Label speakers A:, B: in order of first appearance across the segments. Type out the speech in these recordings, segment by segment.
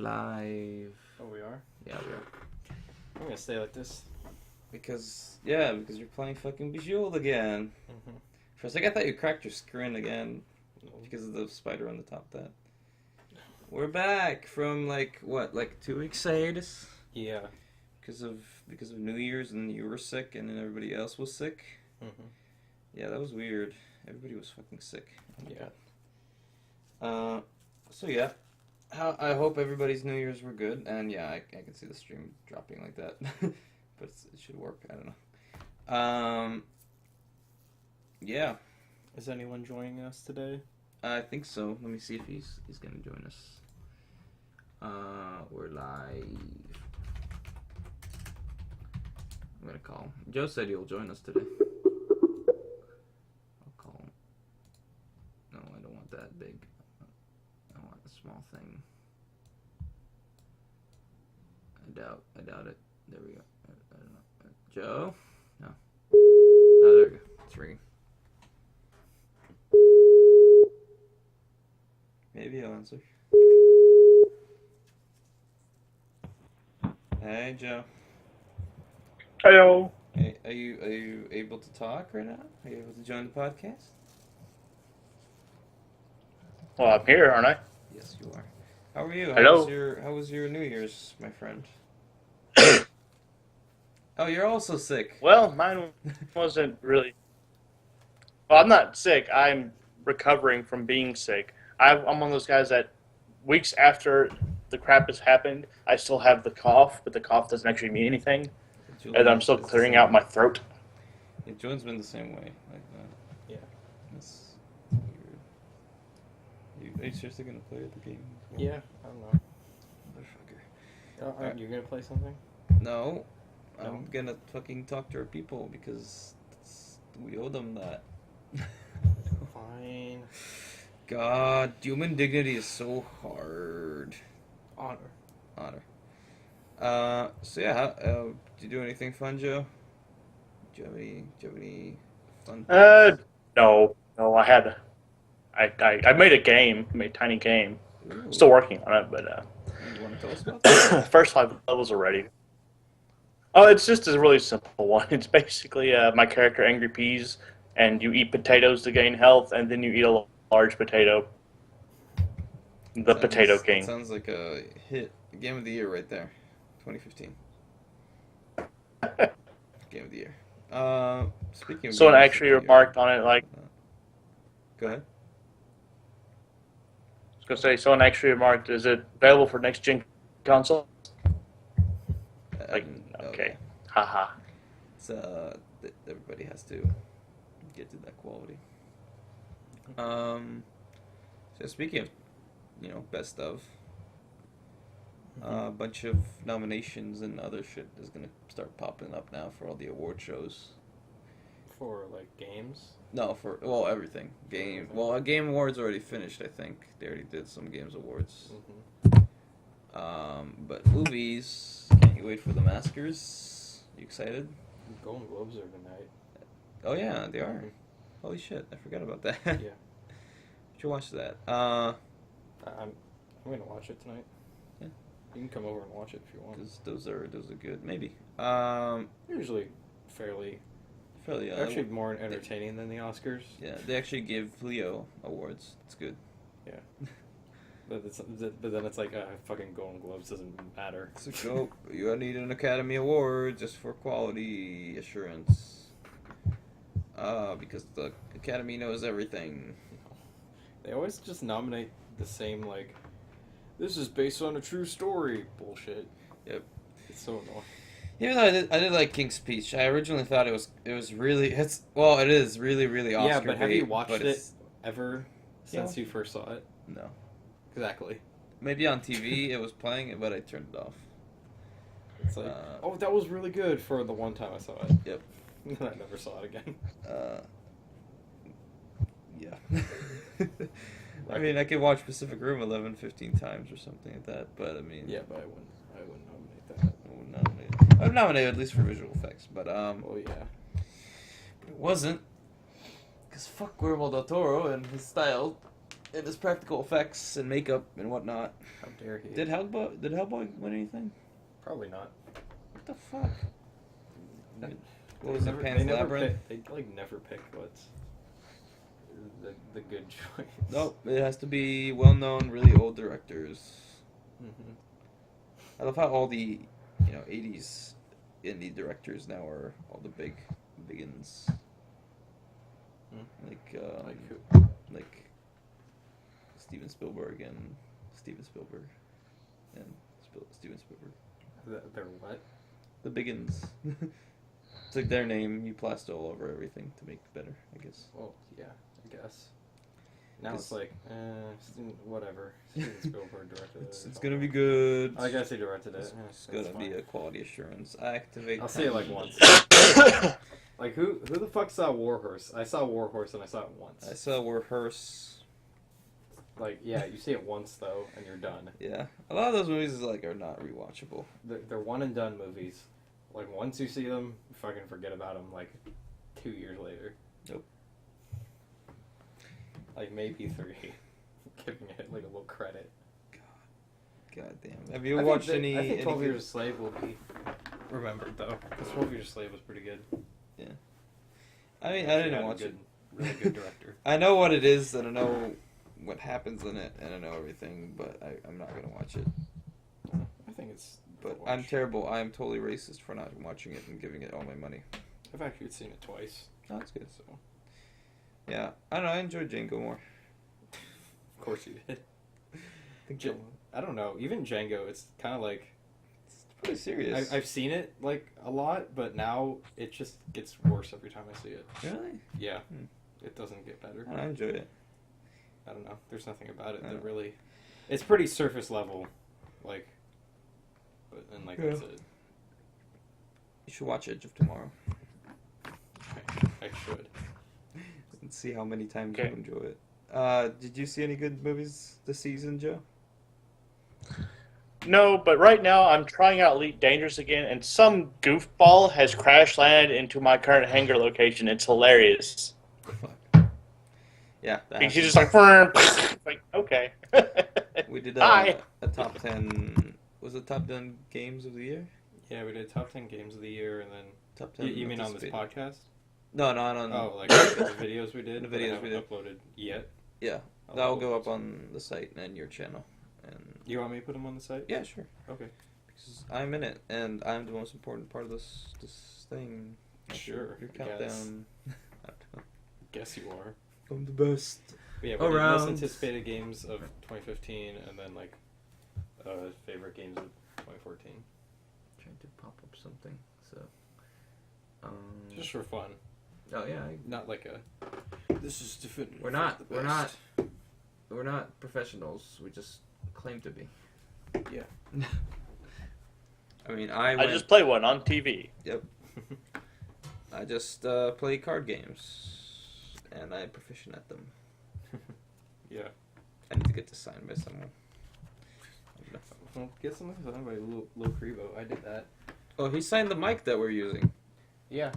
A: live.
B: Oh, we are?
A: Yeah, we are.
B: I'm gonna stay like this.
A: Because you're playing fucking Bejeweled again.
B: Mm-hmm.
A: For a second, I thought you cracked your screen again
B: No.
A: because of the spider on the top of that. We're back from, 2 weeks hiatus?
B: Yeah.
A: Because of New Year's and you were sick and then everybody else was sick.
B: Mm-hmm.
A: Yeah, that was weird. Everybody was fucking sick.
B: Yeah.
A: So yeah. I hope everybody's New Year's were good, and yeah, I can see the stream dropping like that, but it should work. I don't know. Yeah,
B: Is anyone joining us today?
A: I think so. Let me see if he's gonna join us. We're live. I'm gonna call him. Joe said he'll join us today. I'll call him. No, I don't want that big. I want a small thing. I doubt it. There we go. I don't know. Joe? No. Oh, there we go. It's ringing. Maybe he'll answer. Hey, Joe.
C: Hello.
A: Hey, are you able to talk right now? Are you able to join the podcast?
C: Well, I'm here, aren't I?
A: Yes, you are. How are you?
C: Hello.
A: How was your New Year's, my friend? Oh, you're also sick.
C: Well, mine wasn't really. Well, I'm not sick. I'm recovering from being sick. I'm one of those guys that weeks after the crap has happened, I still have the cough, but the cough doesn't actually mean anything. And I'm still clearing out my throat.
A: Yeah, Joan's been the same way, like that.
B: Yeah.
A: That's weird. Are you seriously gonna play the game?
B: Yeah, I don't know.
A: Motherfucker.
B: Aren't you gonna play something?
A: No,
B: No?
A: I'm gonna fucking talk to our people because we owe them that.
B: Fine.
A: God, human dignity is so hard.
B: Honor.
A: So yeah, did you do anything fun, Joe? Do you have any fun things?
C: No, I made a game, made a tiny game.
A: Ooh.
C: Still working on it, but
A: You want to tell us about that?
C: first 5 levels are ready. Oh, it's just a really simple one. It's basically my character Angry Peas, and you eat potatoes to gain health, and then you eat a large potato. The Potato King.
A: Sounds like a hit. Game of the year right there. 2015. Game of the year. Speaking of
C: Someone
A: games
C: actually
A: of the
C: remarked on it, like,
A: Go ahead.
C: I was going to say, someone actually remarked, is it available for next-gen console? Like, okay. Haha.
A: It's, everybody has to get to that quality. So speaking of, best of, a bunch of nominations and other shit is gonna start popping up now for all the award shows.
B: For, games?
A: No, for, everything. Game awards already finished, I think. They already did some games awards.
B: Mm-hmm.
A: But movies, can't you wait for the Oscars? You excited?
B: Golden Globes are tonight.
A: Oh yeah, they are. Holy shit, I forgot about that.
B: Yeah.
A: You should watch that.
B: I'm gonna watch it tonight.
A: Yeah.
B: You can come over and watch it if you want.
A: Because those are good. Maybe.
B: Usually fairly
A: Fairly.
B: actually more entertaining than the Oscars.
A: Yeah, they actually give Leo awards. It's good.
B: Yeah. But then it's like fucking Golden Globes doesn't matter.
A: So you need an Academy Award just for quality assurance. Because the Academy knows everything.
B: They always just nominate the same, this is based on a true story bullshit.
A: Yep.
B: It's so annoying.
A: Even though I did like King's Speech. I originally thought it is really really Oscar
B: Yeah, but have you
A: bait,
B: watched
A: but
B: it ever since
A: Yeah.
B: you first saw it?
A: No.
B: Exactly.
A: Maybe on TV it was playing it, but I turned it off.
B: It's like, that was really good for the one time I saw it.
A: Yep.
B: And I never saw it again.
A: Yeah. I mean, I could watch Pacific Rim 15 times or something like that, but I mean...
B: Yeah, but I wouldn't nominate that.
A: I would nominate at least for visual effects, but
B: Oh, yeah.
A: But it wasn't, because fuck Guillermo del Toro and his style, It is practical effects and makeup and whatnot.
B: How dare he?
A: Did Hellboy win anything?
B: Probably not.
A: What the fuck? What was
B: They
A: it,
B: never-
A: Pan's
B: they never
A: Labyrinth?
B: Pick, they like never pick what's the good choice.
A: Nope, it has to be well-known, really old directors.
B: Mm-hmm.
A: I love how all the 80s indie directors now are all the biggins. Like
B: Like who?
A: like Steven Spielberg and Steven Spielberg and Steven Spielberg.
B: They're what?
A: The biggins. It's like their name. You plaster all over everything to make it better, I guess.
B: Well, yeah, I guess. Now it's like, whatever. Steven Spielberg directed it.
A: It's gonna be good.
B: I guess he directed it.
A: It's gonna be a quality assurance. Activate.
B: I'll see it like once. Like who the fuck saw Warhorse? I saw Warhorse and I saw it once.
A: I saw Rehearse.
B: Like yeah, you see it once though and you're done.
A: Yeah, a lot of those movies are not rewatchable.
B: They're one and done movies. Like once you see them, you fucking forget about them. Like 2 years later.
A: Nope.
B: Like maybe 3. Giving it like a little credit.
A: God damn. Have you watched any?
B: I think 12
A: any
B: Years a Slave will be remembered though. Because 12 Years a Slave was pretty good.
A: Yeah. I mean, I didn't
B: Had a
A: watch
B: good,
A: it.
B: Really good director.
A: I know what it is, and I know what happens in it, and I know everything, but I'm not gonna watch it.
B: I think it's.
A: But I'm terrible. I am totally racist for not watching it and giving it all my money.
B: I've actually seen it twice.
A: Oh, that's good.
B: So.
A: Yeah, I don't know. I enjoyed Django more.
B: Of course you did. I don't know. Even Django, it's kind of like.
A: It's pretty serious.
B: I've seen it like a lot, but now it just gets worse every time I see it.
A: Really?
B: Yeah, it doesn't get better.
A: I enjoyed it.
B: I don't know. There's nothing about it that really. It's pretty surface level, like. But and like that's it.
A: You should watch Edge of Tomorrow.
B: I should.
A: And see how many times
C: Okay.
A: you enjoy it. Did you see any good movies this season, Joe?
C: No, but right now I'm trying out Elite Dangerous again, and some goofball has crash landed into my current hangar location. It's hilarious.
A: Yeah, that
C: He's
A: happened.
C: just like, like okay.
A: We did
C: Hi.
A: a top 10. Was it top 10 games of the year?
B: Yeah, we did top 10 games of the year, and then
A: Top 10.
B: you mean on this
A: anticipated.
B: podcast?
A: No, not on.
B: Oh, like the videos we did.
A: The
B: that I
A: videos we
B: haven't
A: did.
B: uploaded yet.
A: Yeah,
B: I'll
A: that will
B: upload
A: go up
B: those.
A: on the site and your channel. And
B: You want me to put them on the site?
A: yeah, sure.
B: Okay.
A: Because I'm in it, and I'm the most important part of this thing.
B: Sure.
A: Your
B: I guess.
A: countdown.
B: Guess you are.
A: I'm the best.
B: But yeah, we did most
A: Around.
B: anticipated games of 2015, and then like favorite games of 2014.
A: Trying to pop up something. So.
B: Just for fun,
A: Oh yeah.
B: not like a. This is definitive.
A: We're not professionals. We just claim to be.
B: Yeah.
A: I mean,
C: I just play one on TV.
A: I just play card games, and I'm proficient at them.
B: Yeah.
A: I need to get this signed by someone.
B: Well, get something signed by Lil Crevo. I did that.
A: Oh, he signed the mic that we're using,
B: Yeah.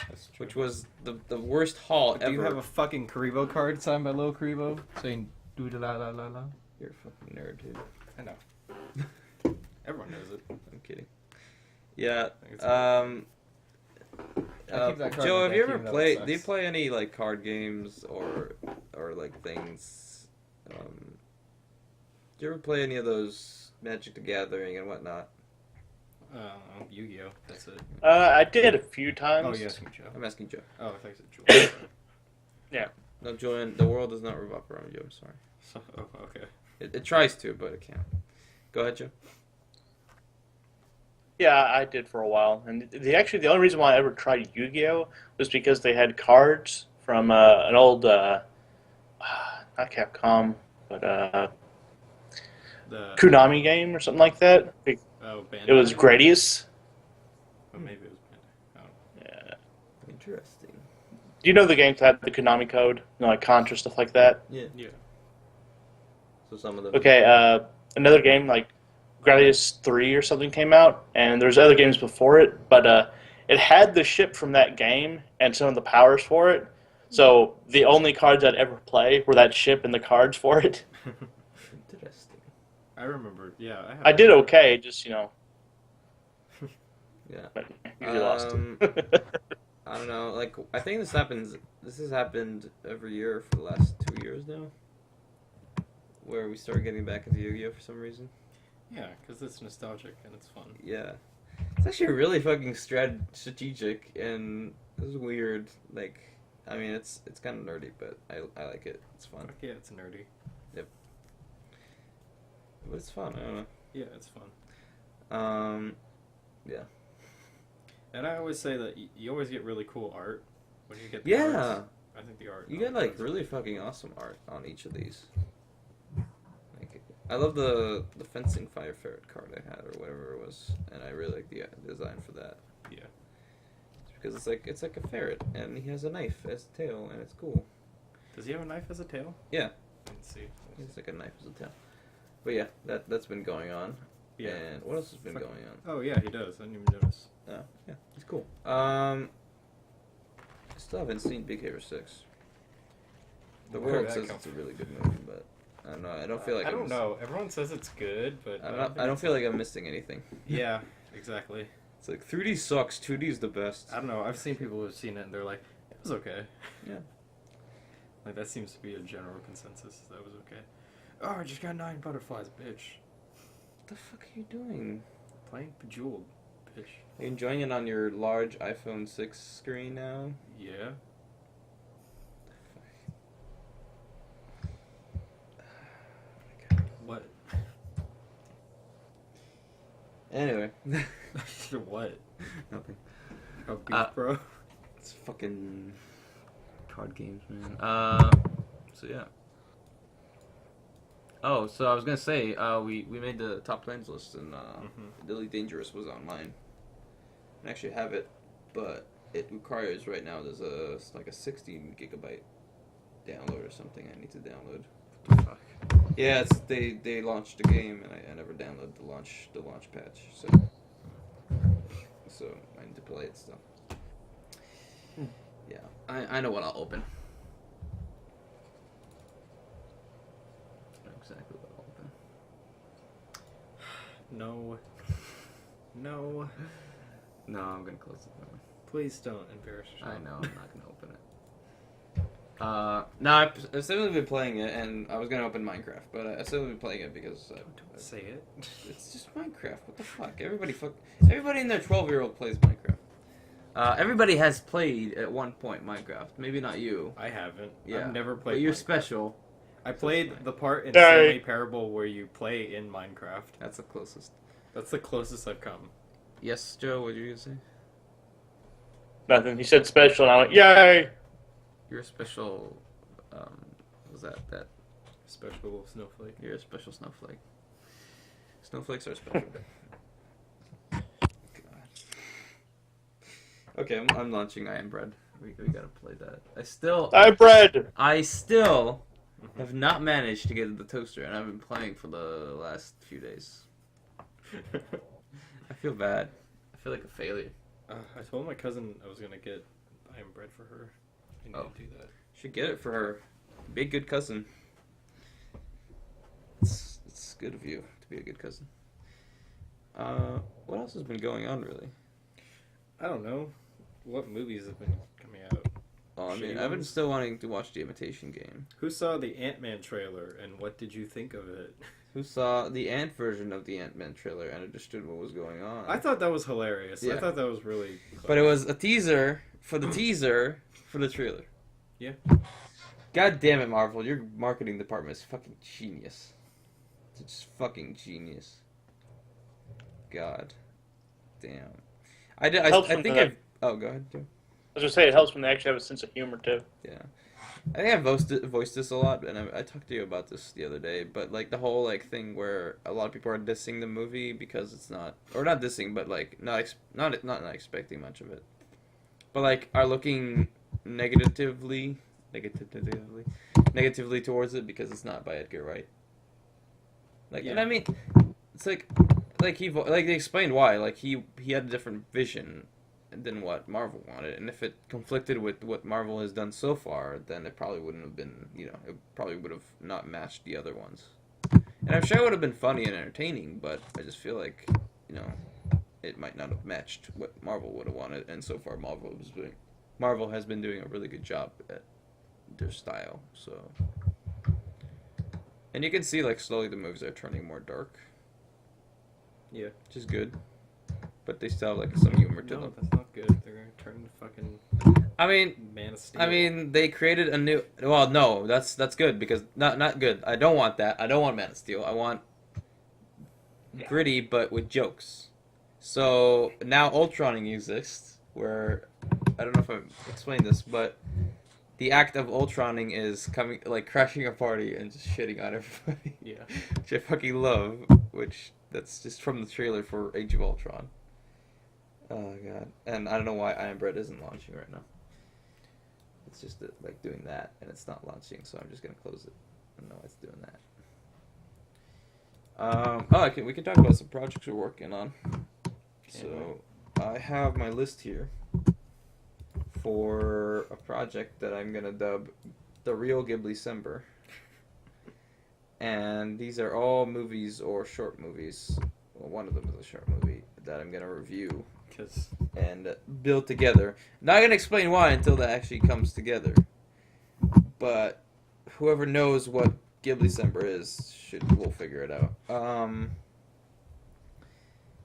B: That's true.
A: which was the worst haul ever.
B: Do you have a fucking Crevo card signed by Lil Crevo saying "do da la la la la"?
A: You're a fucking nerd, dude.
B: I know. Everyone knows it.
A: I'm kidding. Yeah.
B: It's I keep that card
A: Joe,
B: in
A: have
B: my
A: you
B: deck,
A: ever
B: even though it
A: played? Do you
B: sucks.
A: play any like card games or like things? Do you ever play any of those Magic the Gathering and whatnot?
B: Yu-Gi-Oh. That's it.
C: I did a few times.
B: Oh, yes, Joe.
A: I'm asking Joe.
B: Oh, I thought you said Joel.
A: No, Joanne, the world does not revolve around you. I'm sorry.
B: Oh, okay.
A: It tries to, but it can't. Go ahead, Joe.
C: Yeah, I did for a while, and the only reason why I ever tried Yu-Gi-Oh was because they had cards from an old not Capcom, but
B: The
C: Konami game or something like that. It
B: Bandai.
C: was Gradius.
B: Oh, maybe it was Bandai.
C: Yeah.
A: Interesting.
C: Do you know the games that had the Konami code, like Contra stuff like that?
A: Yeah.
B: Yeah.
A: So some of the.
C: Okay, another game like Gradius 3 or something came out, and there's other games before it, but it had the ship from that game and some of the powers for it. So the only cards I'd ever play were that ship and the cards for it.
A: Interesting.
B: I remember. Yeah, I have.
C: I did okay, just
A: Yeah.
C: but usually lost.
A: I don't know. Like, I think this happens. This has happened every year for the last 2 years now, where we started getting back into Yu-Gi-Oh for some reason.
B: Yeah, because it's nostalgic and it's fun.
A: Yeah, it's actually really fucking strategic, and this is weird. Like, I mean, it's kind of nerdy, but I like it. It's fun.
B: Fuck yeah, it's nerdy.
A: But it's fun. I don't know.
B: Yeah, it's fun.
A: Yeah.
B: And I always say that you always get really cool art when you get the
A: Yeah.
B: cards. I think the art.
A: You get like really fucking awesome art on each of these. Like, I love the fencing fire ferret card I had or whatever it was, and I really like the design for that.
B: Yeah.
A: Because it's like a ferret, and he has a knife as a tail, and it's cool.
B: Does he have a knife as a tail?
A: Yeah.
B: Let's see.
A: It's like a knife as a tail. But yeah, that's been going on.
B: Yeah.
A: And what else has been going on?
B: Oh yeah, he does. I didn't even notice.
A: Oh, yeah, it's cool. I still haven't seen Big Hero 6. The
B: Where
A: world
B: did that
A: says
B: come
A: it's a really good movie, but I don't know. I don't feel like
B: I don't know. Everyone says it's good, but
A: I don't feel like I'm missing anything.
B: Yeah, exactly.
A: It's like 3D sucks. 2D is the best.
B: I don't know. I've seen people who've seen it and they're like, it was okay.
A: Yeah.
B: Like that seems to be a general consensus. That was okay. Oh, I just got 9 butterflies, bitch.
A: What the fuck are you doing?
B: Playing Bejeweled, bitch.
A: Are you enjoying it on your large iPhone 6 screen now?
B: Yeah. What?
A: Anyway.
B: What?
A: Nothing.
B: Oh, Beef Bro.
A: It's fucking card games, man. So yeah. Oh, so I was gonna say, we made the top plans list, and Really Dangerous was on mine. I actually have it, but it requires right now there's like a 16 gigabyte download or something I need to download. What the fuck? Yeah, they launched the game, and I never downloaded the launch patch, so I need to play it still. Yeah, I know what I'll open. I know exactly what I'll open.
B: No. No.
A: No, I'm gonna close it down.
B: Please don't embarrass yourself.
A: I know, I'm not gonna open it. No, I've still been playing it, and I was gonna open Minecraft, but I've still been playing it because
B: Don't say it.
A: it's just Minecraft. What the fuck? Everybody in their 12-year-old plays Minecraft. Everybody has played at one point Minecraft. Maybe not you.
B: I haven't.
A: Yeah,
B: I've never played.
A: But you're
B: Minecraft.
A: special.
B: I played the part in
C: Sorry.
B: Stanley Parable where you play in Minecraft.
A: That's the closest.
B: That's the closest I've come.
A: Yes, Joe. What did you gonna say?
C: Nothing. He said special, and I went, yay!
A: You're a special. Was that?
B: Special little snowflake.
A: You're a special snowflake. Snowflakes are special. God. Okay, I'm launching I Am Bread. We gotta play that. I still have not managed to get the toaster, and I've been playing for the last few days. I feel bad. I feel like a failure.
B: I told my cousin I was gonna get I Am Bread for her. I didn't do that.
A: Should get it for her. Be a good cousin. It's good of you to be a good cousin. What else has been going on, really?
B: I don't know. What movies have been coming out?
A: Oh, I mean,
B: Shitty
A: I've been
B: ones?
A: still wanting to watch The Imitation Game.
B: Who saw the Ant-Man trailer and what did you think of it?
A: Who saw the Ant version of the Ant-Man trailer and understood what was going on?
B: I thought that was hilarious.
A: Yeah.
B: I thought that was really
A: But it was a teaser for the teaser for the trailer.
B: Yeah.
A: God damn it, Marvel. Your marketing department is fucking genius. It's just fucking genius. God. Damn. I
C: Helps
A: think
C: when
A: I've... Oh, go ahead, Joe.
C: I was gonna say it helps when they actually have a sense of humor too.
A: Yeah. I think I've voiced this a lot, and I talked to you about this the other day, but, like, the whole, like, thing where a lot of people are dissing the movie because it's not... Or not dissing, but, like, not expecting much of it. But, like, are looking negatively towards it because it's not by Edgar Wright. Like,
B: Yeah.
A: and I mean, it's like they explained why. Like, he had a different vision than what Marvel wanted. And if it conflicted with what Marvel has done so far, then it probably wouldn't have been, it probably would have not matched the other ones. And I'm sure it would have been funny and entertaining, but I just feel like, it might not have matched what Marvel would have wanted. And so far, Marvel has been doing a really good job at their style. So, and you can see like slowly the movies are turning more dark.
B: Yeah,
A: which is good. But they still have like some humor to
B: no,
A: them.
B: that's not good. They're gonna turn the fucking.
A: I mean,
B: Man of Steel.
A: I mean, they created a new. Well, no, that's good because not good. I don't want that. I don't want Man of Steel. I want gritty but with jokes. So now Ultroning exists, where I don't know if I explained this, but the act of Ultroning is crashing a party and just shitting on everybody.
B: Yeah.
A: Which I fucking love. Which that's just from the trailer for Age of Ultron. Oh god, and I don't know why Iron Bread isn't launching right now. It's just like doing that, and it's not launching, so I'm just gonna close it. I know it's doing that. We can talk about some projects we're working on. So I have my list here for a project that I'm gonna dub the Real Ghibli-cember. And these are all movies or short movies. Well, one of them is a short movie that I'm gonna review and build together. Not gonna explain why until that actually comes together. But whoever knows what Ghibli-cember is will figure it out.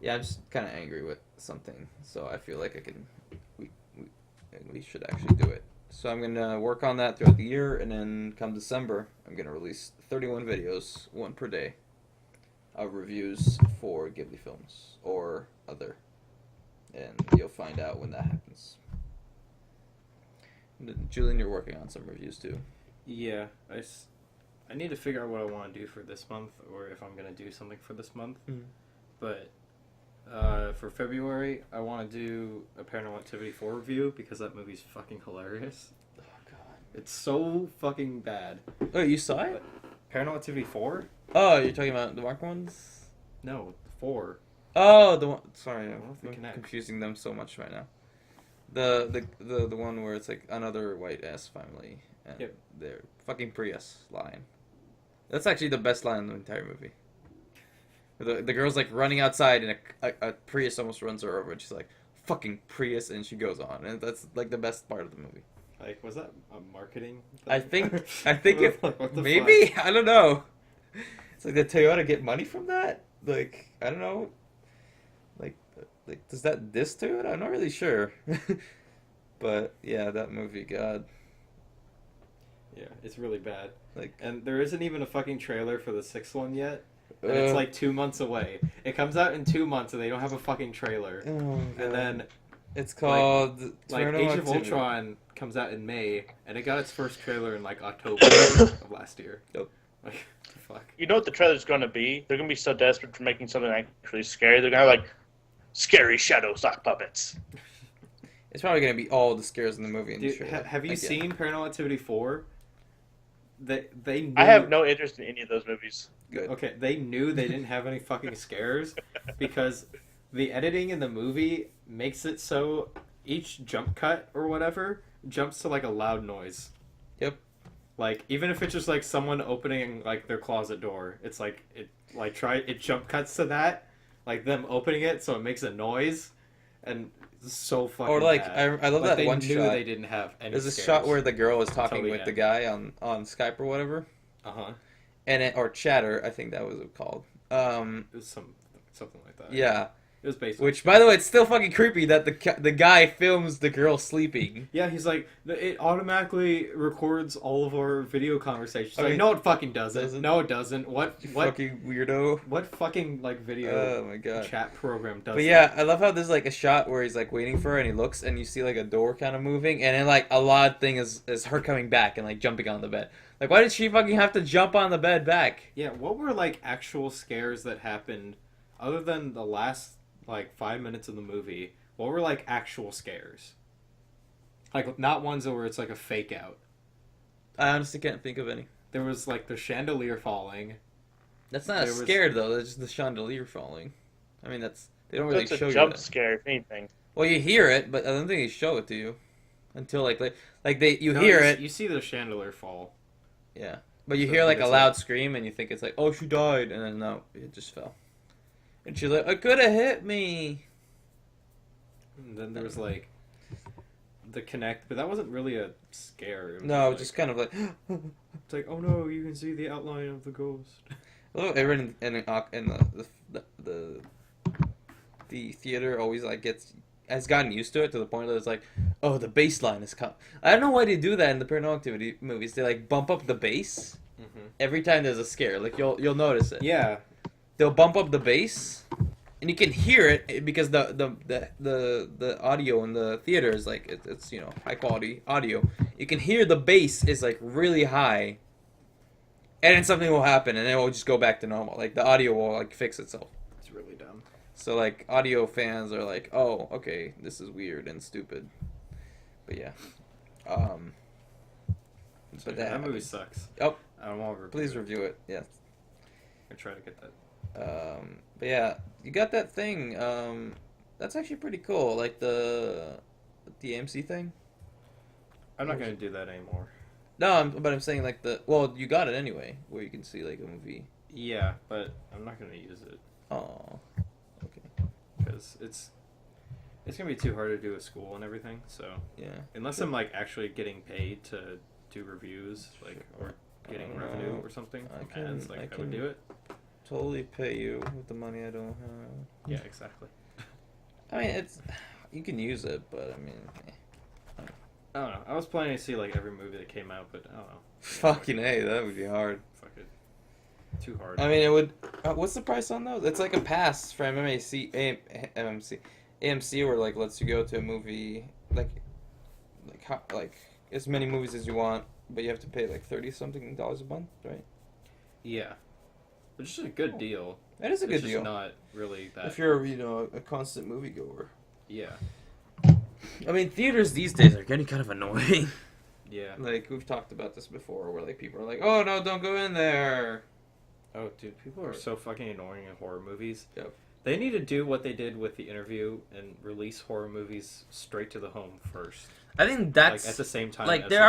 A: Yeah, I'm just kind of angry with something, so I feel like we should actually do it. So I'm gonna work on that throughout the year, and then come December, I'm gonna release 31 videos, one per day, of reviews for Ghibli films or other, and you'll find out when that happens. Julian, you're working on some reviews too.
B: Yeah, I need to figure out what I want to do for this month, or if I'm gonna do something for this month.
A: Mm.
B: But for February, I want to do a Paranormal Activity 4 review because that movie's fucking hilarious.
A: Oh god,
B: It's so fucking bad.
A: oh, you saw it?
B: Paranormal Activity 4?
A: Oh, you're talking about the Mark ones?
B: No, 4.
A: Oh, the one. Sorry,
B: What if we
A: I'm
B: connect?
A: confusing them so much right now. The one where it's like another white ass family, and
B: Yep.
A: they're fucking Prius line. That's actually the best line in the entire movie. The girl's like running outside, and a Prius almost runs her over, and she's like, "Fucking Prius," and she goes on, and that's like the best part of the movie.
B: Like, was that a marketing thing?
A: I think if
B: What the
A: maybe
B: fuck?
A: I don't know. It's like, did Toyota get money from that? Like, I don't know. Like, does that diss Toyota? I'm not really sure. But yeah, that movie, God.
B: Yeah, it's really bad.
A: Like,
B: And there isn't even a fucking trailer for the 6th one yet. And it's like 2 months away. It comes out in 2 months, and they don't have a fucking trailer.
A: oh God.
B: And then
A: It's called
B: like
A: Paranormal
B: Age of
A: Activity.
B: Ultron comes out in May, and it got its first trailer in like October of last year.
A: Yep.
B: Like, fuck.
C: You know what the trailer's going to be? They're going to be so desperate for making something actually scary. They're going to have, like, scary shadow sock puppets.
A: It's probably gonna be all the scares in the movie. In the
B: Dude,
A: trailer.
B: have you
A: Like, yeah.
B: seen Paranormal Activity 4? They knew,
C: I have no interest in any of those movies.
A: Good.
B: Okay, they knew they didn't have any fucking scares because the editing in the movie makes it so each jump cut or whatever jumps to like a loud noise.
A: Yep.
B: Like even if it's just like someone opening like their closet door, it's like it jump cuts to that, like them opening it, so it makes a noise, and it's so fucking.
A: Or like
B: bad.
A: I love
B: But
A: that
B: they
A: one
B: knew
A: shot.
B: they didn't have any.
A: There's a
B: scares.
A: shot where the girl is talking
B: Totally
A: with the
B: end.
A: guy on Skype or whatever,
B: Uh-huh.
A: or chatter, I think that was called.
B: It was something like that.
A: Yeah.
B: It was basically.
A: Which, by the way, it's still fucking creepy that the guy films the girl sleeping.
B: Yeah, he's like, it automatically records all of our video conversations.
A: I
B: Like,
A: mean,
B: no, it fucking doesn't.
A: doesn't?
B: No, it doesn't. What
A: Fucking weirdo.
B: What fucking like video
A: Oh my god.
B: chat program does?
A: But yeah, I love how there's like a shot where he's like waiting for her and he looks and you see like a door kind of moving and then like a odd thing is her coming back and like jumping on the bed. Like why did she fucking have to jump on the bed back?
B: Yeah, what were like actual scares that happened other than the last like 5 minutes of the movie? What were like actual scares? Like not ones where it's like a fake out.
A: I honestly can't think of any.
B: There was like the chandelier falling.
A: That's not
B: There was-
A: scared though. That's just the chandelier falling. I mean, they don't really
C: That's
A: show
C: a
A: you
C: jump
A: that.
C: scare, if anything.
A: Well, you hear it, but I don't think they show it to you until you
B: No,
A: hear it.
B: You see the chandelier fall.
A: Yeah, but you
B: So
A: hear like a
B: it's
A: loud
B: like-
A: scream, and you think it's like, oh, she died, and then no, it just fell. And she's like, it could have hit me.
B: And then there was like the connect, but that wasn't really a scare. It was
A: No,
B: like,
A: just kind of like.
B: it's like, oh no, you can see the outline of the ghost.
A: Oh, everyone in the theater always has gotten used to it to the point that it's like, oh, the bass line is coming. I don't know why they do that in the Paranormal Activity movies. They like bump up the bass every time there's a scare. Like you'll notice it.
B: Yeah,
A: They'll bump up the bass, and you can hear it because the audio in the theater is like it's high quality audio. You can hear the bass is like really high, and then something will happen, and then it will just go back to normal. Like the audio will like fix itself.
B: it's really dumb.
A: So like audio fans are like, oh, okay, this is weird and stupid. But yeah,
B: So that movie sucks.
A: Oh,
B: I don't want to
A: please review it. Yeah.
B: I try to get that.
A: But yeah, you got that thing. That's actually pretty cool. Like the AMC thing.
B: I'm not gonna do that anymore.
A: No, but I'm saying like you got it anyway, where you can see like a movie.
B: Yeah, but I'm not gonna use it
A: Oh, okay.
B: because it's gonna be too hard to do at school and everything. So
A: Yeah.
B: unless I'm like actually getting paid to do reviews, like or getting revenue or something
A: I
B: from
A: can-
B: ads, like
A: I
B: I would
A: can-
B: do it.
A: Totally pay you with the money I don't have.
B: Yeah, exactly.
A: I mean, you can use it, but I mean,
B: I don't know. I was planning to see like every movie that came out, but I don't know.
A: fucking A, that would be hard.
B: Fuck it. Too hard.
A: I mean, it would. What's the price on those? It's like a pass for AMC, where like lets you go to a movie like as many movies as you want, but you have to pay like $30-something a month, right?
B: Yeah. Which is a good deal.
A: That is a good
B: It's just
A: deal.
B: not really that.
A: If you're a constant moviegoer.
B: Yeah.
A: I mean, theaters these days are getting kind of annoying.
B: Yeah.
A: Like we've talked about this before, where like people are like, "Oh no, don't go in there."
B: Oh, dude, people are so fucking annoying in horror movies.
A: Yep.
B: They need to do what they did with The Interview and release horror movies straight to the home first.
A: I think that's
B: like at the same time
A: like
B: as
A: there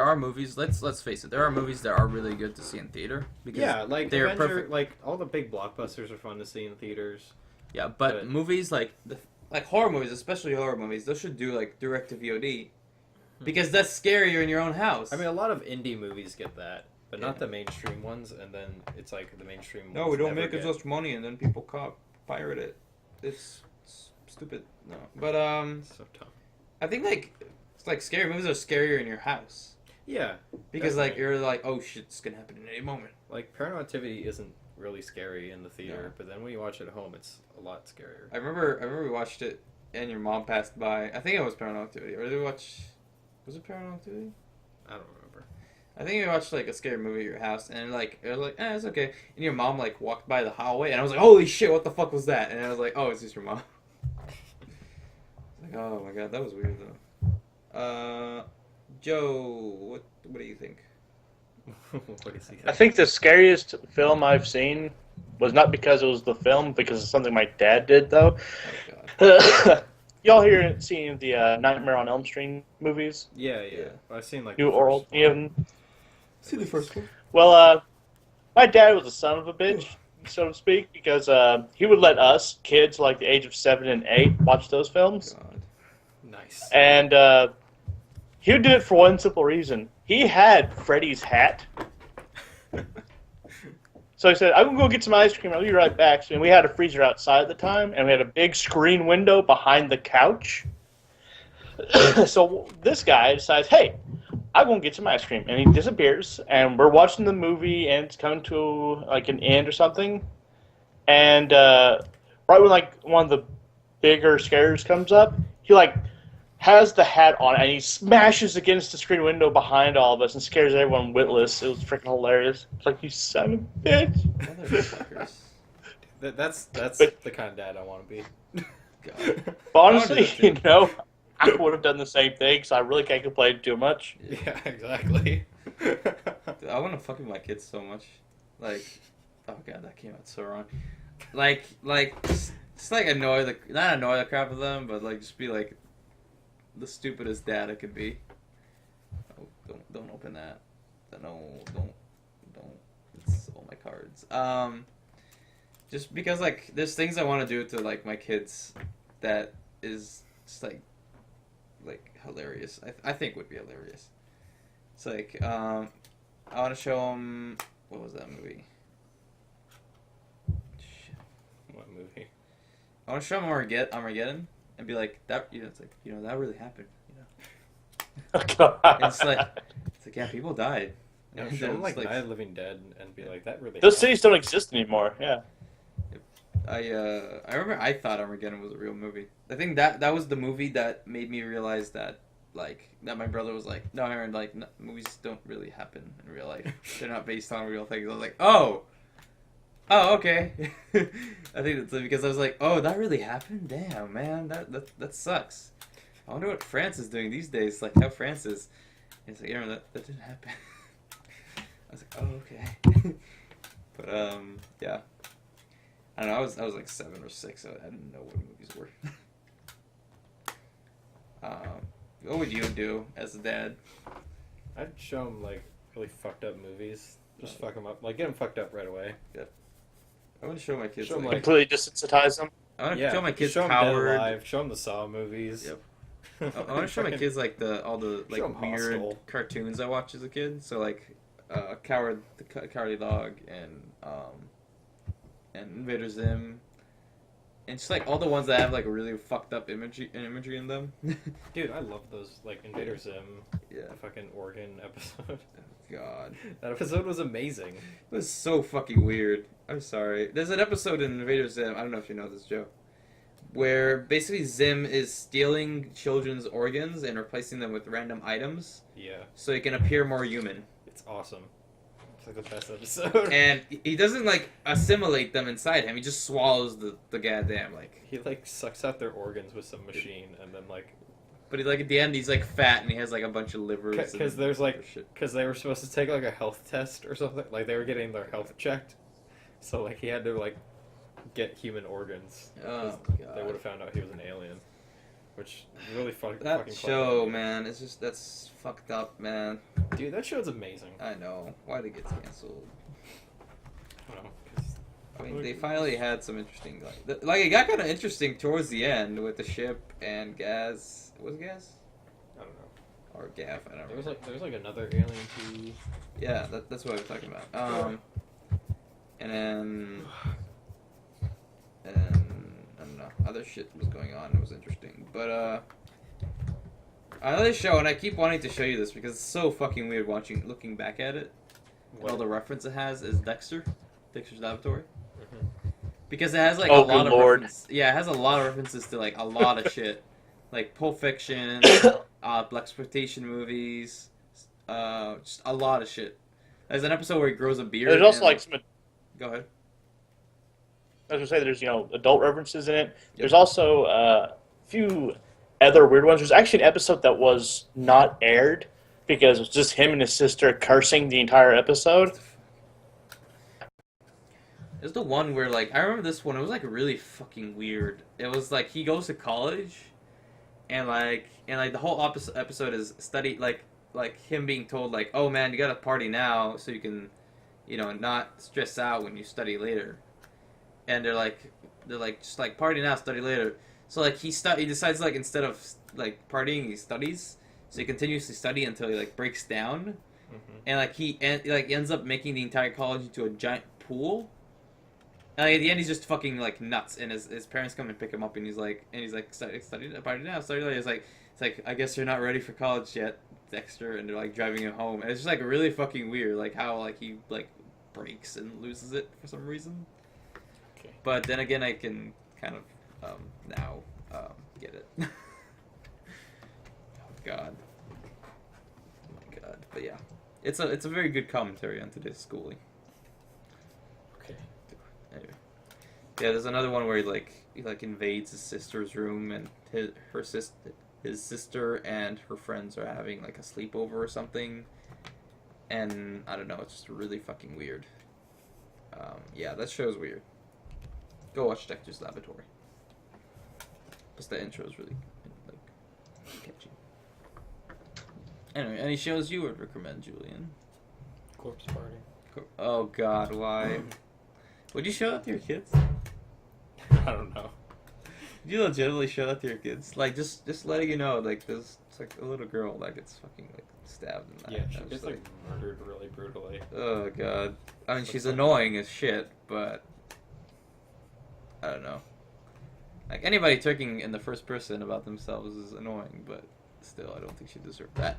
A: are movies. Let's face it, there are movies that are really good to see in theater because
B: yeah, like
A: they're
B: Avenger,
A: perfect.
B: like all the big blockbusters are fun to see in theaters.
A: Yeah, but
B: but-
A: movies like horror movies, especially horror movies, those should do like direct to VOD because that's scarier in your own house.
B: I mean, a lot of indie movies get that, but not
A: Yeah.
B: the mainstream ones. And then it's like the mainstream.
A: no,
B: ones
A: we don't
B: never
A: make
B: get.
A: as much money, and then people pirate it. It's stupid. No, but
B: So dumb.
A: I think it's like scary movies are scarier in your house
B: Yeah,
A: because like
B: definitely.
A: you're like, oh shit, it's gonna happen in any moment.
B: like Paranormal Activity isn't really scary in the theater,
A: No.
B: but then when you watch it at home, it's a lot scarier.
A: I remember we watched it, and your mom passed by. I think it was Paranormal Activity, or did we watch? Was it Paranormal Activity?
B: I don't remember.
A: I think we watched like a scary movie at your house, and like it was like, it's okay. And your mom like walked by the hallway, and I was like, holy shit, what the fuck was that? And I was like, oh, it's just your mom. Like, oh my god, that was weird though. Joe, what do you think?
B: What is he?
C: I think the scariest film I've seen was not because it was the film, because it's something my dad did, though.
A: Oh god.
C: Y'all here seen the Nightmare on Elm Street movies?
B: Yeah.
A: Yeah.
B: I've seen like
C: New
B: the
C: Oral?
B: first one.
C: Even?
A: See the first one.
C: Well, my dad was a son of a bitch, so to speak, because he would let us, kids like the age of 7 and 8, watch those films.
A: God.
B: Nice.
C: And he would do it for one simple reason. He had Freddy's hat. So he said, I'm going to go get some ice cream. I'll be right back. So we had a freezer outside at the time, and we had a big screen window behind the couch. So this guy decides, hey, I'm going to get some ice cream. And he disappears, and we're watching the movie, and it's coming to like an end or something. And right when like one of the bigger scares comes up, he like has the hat on, and he smashes against the screen window behind all of us and scares everyone witless. It was freaking hilarious. It's like, you son of a bitch.
A: Motherfuckers.
B: That's
C: But-
B: the kind of dad I want to be.
A: God.
C: But honestly,
A: I
C: you know, I would have done the same thing, so I really can't complain too much.
B: Yeah, exactly.
A: Dude, I want to fuck with my kids so much. Like, oh god, that came out so wrong. Like just like not annoy the crap of them, but like just be like the stupidest dad I could be. Oh, don't open that. No, don't. It's all my cards. Just because like there's things I want to do to like my kids that is just like hilarious. I think would be hilarious. It's like I want to show them what was that movie? Shit.
B: What movie?
A: I want to show them Armageddon and be like that. You know, it's like that really happened. You know,
C: Oh, God.
A: and it's like yeah, people died.
B: Yeah,
A: And
B: show them
A: it's
B: like Night of the Living Dead and be like, that really.
C: Those
B: happened.
C: cities don't exist anymore. Yeah.
A: I remember I thought Armageddon was a real movie. I think that was the movie that made me realize that that my brother was like, no, Aaron, like movies don't really happen in real life. They're not based on real things. I was like, oh, okay. I think it's because I was like, oh, that really happened. Damn, man, that sucks. I wonder what France is doing these days. Like how France is. And it's like, Aaron, that didn't happen. I was like, oh, okay. But yeah. I don't know. I was like 7 or 6. So I didn't know what movies were. What would you do as a dad?
B: I'd show them like really fucked up movies. Just fuck them up, like get them fucked up right away.
A: I want to show my kids.
B: Show 'em,
A: like,
C: Completely desensitize them.
A: I want to show my kids
B: show them Dead
A: Coward.
B: Alive. Show them the Saw movies.
A: Yep. I want to show my kids like all the
B: Show 'em
A: like weird
B: Hostel.
A: cartoons I watched as a kid. So like Coward, the Cowardly Dog, and Invader Zim, and just like all the ones that have like really fucked up imagery in them.
B: Dude, I love those like Invader Zim.
A: Yeah.
B: The fucking Oregon episode.
A: God.
B: That episode was amazing.
A: It was so fucking weird. I'm sorry. There's an episode in Invader Zim, I don't know if you know this, Joe, where basically Zim is stealing children's organs and replacing them with random items
B: Yeah,
A: so he can appear more human.
B: it's awesome. It's like the best episode.
A: And he doesn't like assimilate them inside him. He just swallows the goddamn like.
B: He like sucks out their organs with some machine, and then like
A: But he, like at the end, he's like fat and he has like a bunch of livers.
B: because
A: and
B: there's like
A: shit.
B: because they were supposed to take like a health test or something. Like they were getting their health checked, so like he had to like get human organs.
A: Oh
B: They would
A: god.
B: have found out he was an alien, which is really fucking
A: That
B: fucking
A: show,
B: clever.
A: man, it's just that's fucked up, man.
B: Dude, that show's amazing.
A: I know. Why'd it get canceled?
B: I don't know. 'Cause
A: I mean, they finally had some interesting like it got kind of interesting towards the end with the ship and Gaz. Was it Gaz
B: I don't know.
A: or Gaff? I don't know.
B: There was like another alien too.
A: Yeah, that's what I was talking about. And then I don't know, other shit was going on. It was interesting, but another show, and I keep wanting to show you this because it's so fucking weird looking back at it. And all the reference it has is Dexter's Laboratory. Because it has like
C: Oh,
A: a lot
C: good
A: of
C: lord.
A: it has a lot of references to like a lot of shit, like Pulp Fiction, blaxploitation movies, just a lot of shit. There's an episode where he grows a beard.
C: There's also
A: and,
C: like some.
A: Go ahead.
C: I was gonna say there's adult references in it. There's also a few other weird ones. There's actually an episode that was not aired because it was just him and his sister cursing the entire episode.
A: There's the one where like I remember this one. It was like really fucking weird. It was like he goes to college, and the whole episode is study like him being told like, oh man, you gotta party now so you can, not stress out when you study later. And they're like just like party now, study later. So like he decides like instead of like partying, he studies. So he continues to study until he like breaks down, and like he ends up making the entire college into a giant pool. And like, at the end, he's just fucking like nuts, and his parents come and pick him up, and he's like study party now, study later. It's like I guess you're not ready for college yet, Dexter, and they're like driving him home, and it's just like really fucking weird, like how like he like breaks and loses it for some reason.
B: Okay.
A: But then again, I can kind of now get it. Oh god, oh my god. But yeah, it's a very good commentary on today's schooling.
B: Okay.
A: Anyway, yeah, there's another one where he invades his sister's room, and his sister and her friends are having like a sleepover or something, and I don't know, it's just really fucking weird. Yeah, that show's weird. Go watch Dexter's Laboratory. Plus the intro is really like catchy. Anyway, any shows you would recommend, Julian?
B: Corpse Party.
A: Oh God, why? Would you show that to your kids?
B: I don't know.
A: Would you legitimately show that to your kids? Like, just letting you know, like, there's it's like a little girl that gets fucking like stabbed in the
B: Yeah,
A: neck.
B: she
A: I'm
B: gets
A: just
B: like murdered really brutally.
A: oh God. I mean,
B: It's
A: she's
B: like-
A: annoying as shit, but I don't know. Like anybody talking in the first person about themselves is annoying, but still, I don't think she deserved that.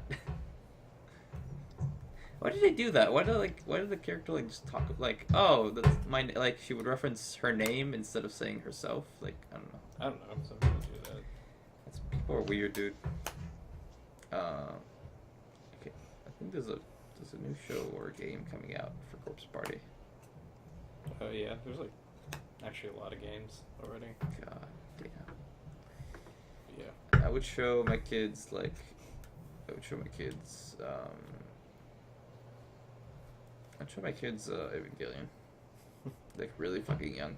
A: Why did they do that? Why did the character like just talk like, oh, that's my like she would reference her name instead of saying herself? Like I don't know.
B: I don't know. Some people do that.
A: That's people are weird, dude. Okay, I think there's a new show or game coming out for Corpse Party.
B: Oh yeah, there's like actually a lot of games already.
A: God damn.
B: Yeah.
A: I would show my kids I'd show my kids Evangelion. Like really fucking young.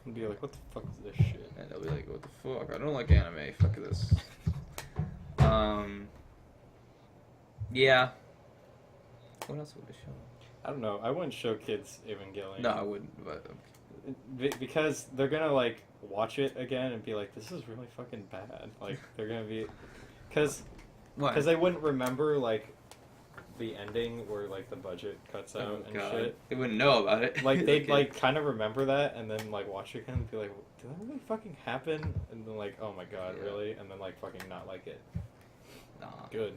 B: And be like, what the fuck is this shit?
A: And they'll be like, what the fuck? I don't like anime, fuck this. Yeah. What else would I show?
B: I don't know. I wouldn't show kids Evangelion.
A: No, I wouldn't, but
B: Because they're gonna like watch it again and be like, this is really fucking bad. Like they're gonna be, because they wouldn't remember like the ending where like the budget cuts out and shit.
A: They wouldn't know about it.
B: Like they'd like kind of remember that and then like watch it again and be like, did that really fucking happen? And then like, oh my god,
A: Yeah.
B: really? And then like fucking not like it.
A: Nah,
B: Good.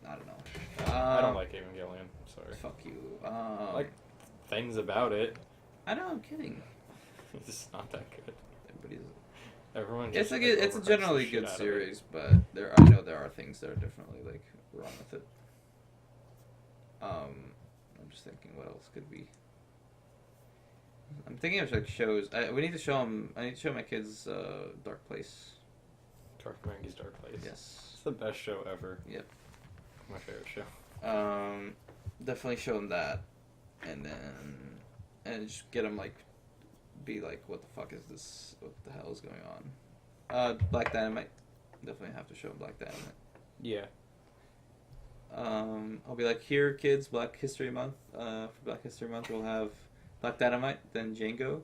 A: I don't know.
B: I don't like Evangelion. I'm sorry.
A: Fuck you.
B: Like things about it.
A: I know. I'm kidding.
B: It's just not that good.
A: Everyone.
B: Everyone.
A: It's
B: Just,
A: like it's a
B: overhypes
A: generally
B: the shit
A: good
B: out of it.
A: series, but I know there are things that are definitely like wrong with it. I'm just thinking, what else could be? I'm thinking of like shows. We need to show them. I need to show my kids Dark Place.
B: Maggie's Dark Place.
A: Yes.
B: It's the best show ever.
A: Yep.
B: My favorite show.
A: Definitely show them that, and just get them like, be like, what the fuck is this? What the hell is going on? Black Dynamite. Definitely have to show 'em Black Dynamite.
B: Yeah.
A: I'll be like, here, kids, Black History Month. For Black History Month, we'll have Black Dynamite, then Django,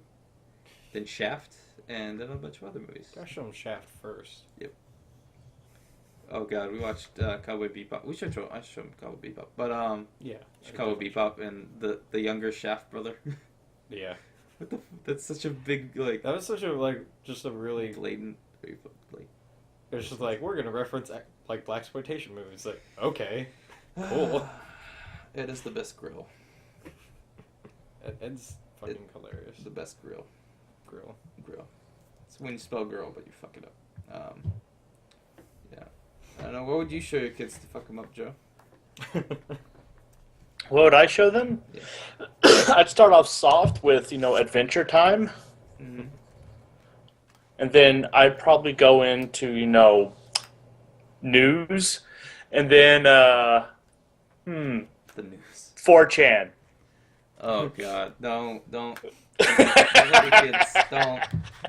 A: then Shaft, and then a bunch of other movies.
B: Gotta show them Shaft first.
A: Oh god, we watched Cowboy Bebop. I should show 'em Cowboy Bebop, but
B: Yeah.
A: Cowboy Bebop and the younger Shaft brother.
B: Yeah.
A: What the? That's such a big like.
B: That was such a like just a really.
A: Blatant. Like,
B: It was just like we're gonna reference like blaxploitation movies. Like okay, cool.
A: It is the best grill.
B: It's fucking hilarious.
A: The best grill.
B: Grill.
A: It's when you spell girl, but you fuck it up. Yeah. I don't know. What would you show your kids to fuck them up, Joe?
C: What would I show them?
A: Yeah.
C: I'd start off soft with, Adventure Time.
A: Mm-hmm.
C: And then I'd probably go into, news. And then,
A: The news.
C: 4chan.
A: Oh god, don't let your kids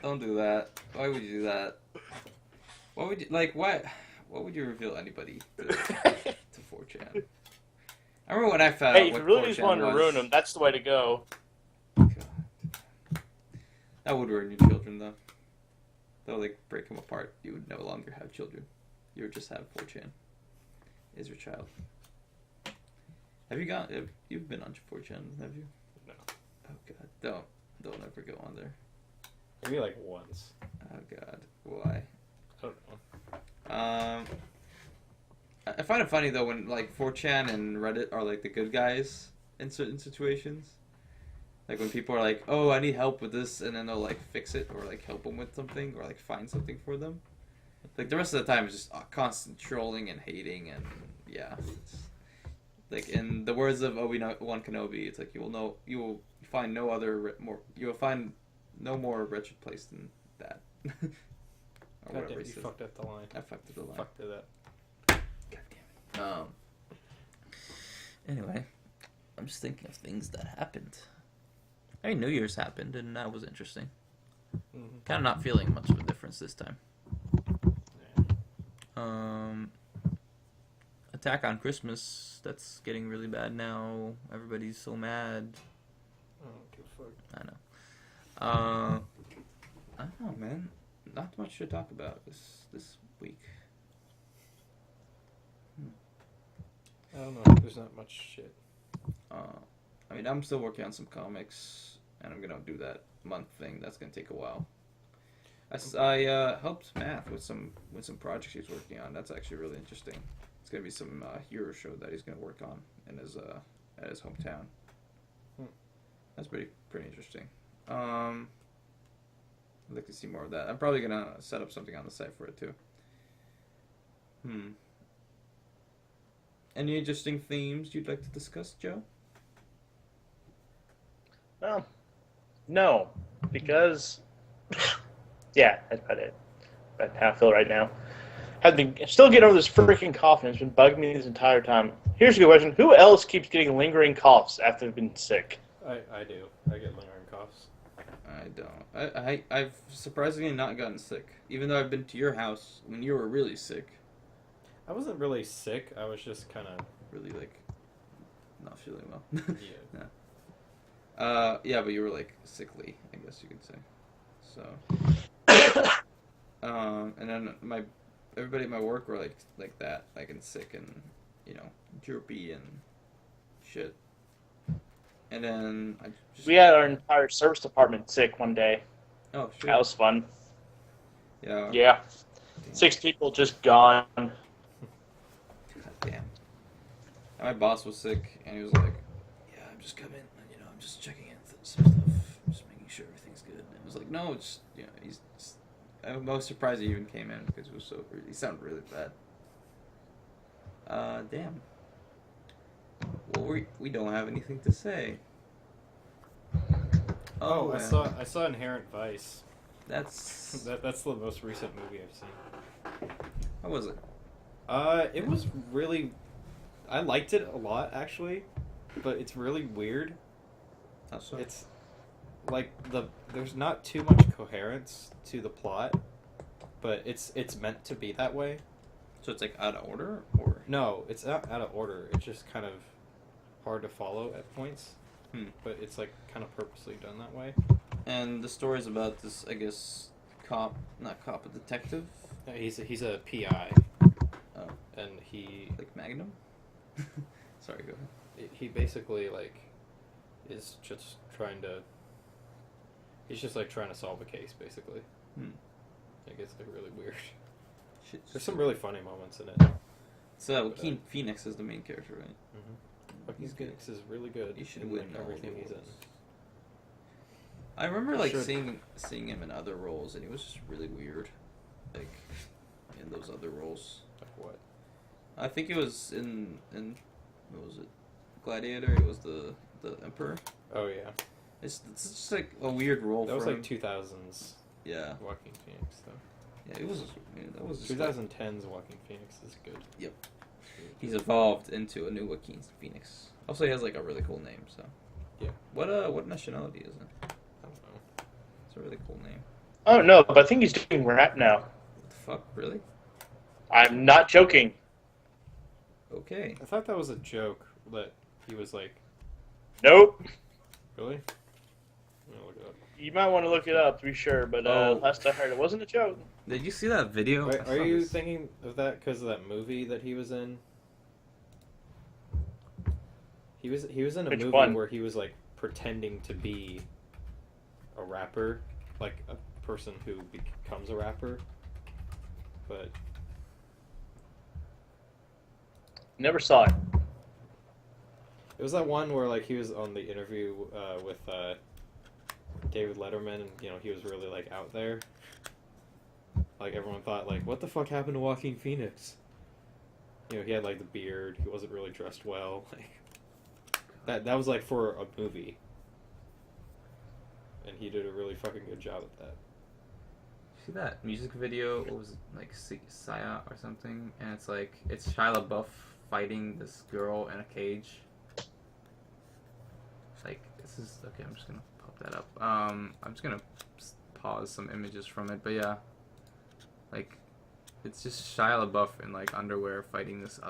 A: don't do that. Why would you do that? What would you like? What would you reveal anybody to 4chan? I remember when I found out
C: Hey, if
A: what
C: you really
A: 4chan
C: just wanted to
A: was.
C: ruin them, that's the way to go.
A: God. That would ruin your children, though. That would like break them apart. You would no longer have children. You would just have 4chan. Is your child? You've been on 4chan, have you?
B: No.
A: Oh god, don't ever go on there.
B: Maybe like once.
A: Oh god, why?
B: I don't know.
A: I find it funny though when like 4chan and Reddit are like the good guys in certain situations. Like when people are like, "Oh, I need help with this," and then they'll like fix it or like help them with something or like find something for them. Like the rest of the time is just constant trolling and hating and yeah. It's, like in the words of Obi-Wan Kenobi, it's like you will find no more wretched place than that. Or
B: God
A: whatever
B: damn,
A: he
B: you
A: says.
B: fucked up the line.
A: I fucked up the line.
B: Fucked it up.
A: God damn it. Anyway, I'm just thinking of things that happened. I mean, New Year's happened, and that was interesting.
B: Mm-hmm.
A: Kind of not feeling much of a difference this time. Attack on Christmas, that's getting really bad now. Everybody's so mad.
B: I don't give a fuck.
A: I know. I don't know, man. Not much to talk about this week.
B: I don't know. There's not much shit.
A: I mean, I'm still working on some comics, and I'm gonna do that month thing. That's gonna take a while. I helped Matt with some projects he's working on. That's actually really interesting. It's gonna be some hero show that he's gonna work on in his at his hometown. That's pretty interesting. I'd like to see more of that. I'm probably gonna set up something on the site for it too. Any interesting themes you'd like to discuss, Joe?
C: Well, no, because yeah, that's about it. That's how I feel right now. Still getting over this freaking cough, and it's been bugging me this entire time. Here's a good question: who else keeps getting lingering coughs after they've been sick?
B: I do. I get lingering coughs.
A: I don't. I've surprisingly not gotten sick, even though I've been to your house when you were really sick.
B: I wasn't really sick. I was just kind of
A: really not feeling well.
B: Yeah.
A: Yeah, but you were sickly, I guess you could say. So, and then everybody at my work were like that, and sick and droopy and shit. And then
C: we had our entire service department sick one day.
A: Oh, shit.
C: That was fun.
A: Yeah.
C: Yeah. 6 people just gone.
A: God damn. My boss was sick, and he was like, "Yeah, I'm just coming, and I'm just checking in some stuff, just making sure everything's good." And I was like, "No, it's he's." I'm most surprised he even came in because he sounded really bad. Damn. Well, we don't have anything to say.
B: Oh, I saw Inherent Vice.
A: That's
B: that's the most recent movie I've seen.
A: How was it?
B: It was really. I liked it a lot actually, but it's really weird.
A: How so?
B: It's there's not too much coherence to the plot, but it's meant to be that way.
A: So it's out of order, or
B: no? It's not out of order. It's just kind of hard to follow at points. But it's kind of purposely done that way.
A: And the story's about this, I guess, a detective.
B: He's a PI.
A: Oh.
B: And he
A: Magnum. Sorry, go ahead.
B: He basically is just trying to. He's just trying to solve a case basically. It gets really weird. There's some really funny moments in it.
A: So Joaquin Phoenix is the main character, right?
B: Mm-hmm. Joaquin Phoenix is really good.
A: He should win
B: everything he's in.
A: I remember seeing him in other roles, and he was just really weird, in those other roles.
B: Like what?
A: I think it was in what was it? Gladiator. It was the Emperor.
B: Oh yeah.
A: It's just a weird role.
B: That was
A: for him.
B: 2000s.
A: Yeah.
B: Joaquin Phoenix though.
A: Yeah, it was. That was
B: 2010's Joaquin Phoenix is good.
A: Yep. He's evolved into a new Joaquin Phoenix. Also, he has a really cool name. So.
B: Yeah.
A: What nationality is it?
B: I don't know.
A: It's a really cool name.
C: Oh no, but I think he's doing rap now.
A: What the fuck? Really?
C: I'm not joking.
A: Okay.
B: I thought that was a joke that he was
C: Nope.
B: Really? I'm gonna look it up.
C: You might want to look it up to be sure, but last I heard it wasn't a joke.
A: Did you see that video?
B: Wait, are you thinking of that because of that movie that he was in? He was in a
C: Which
B: movie
C: one?
B: where he was pretending to be a rapper, a person who becomes a rapper, but
C: Never saw it.
B: it was that one where he was on the interview with David Letterman, and he was really out there. Everyone thought what the fuck happened to Joaquin Phoenix? He had the beard. He wasn't really dressed well. That was for a movie, and he did a really fucking good job at that.
A: See that music video? What was it, Saya or something? And it's it's Shia LaBeouf fighting this girl in a cage. It's this is okay. I'm just gonna pop that up. I'm just gonna pause some images from it, but yeah, like it's just Shia LaBeouf in like underwear fighting this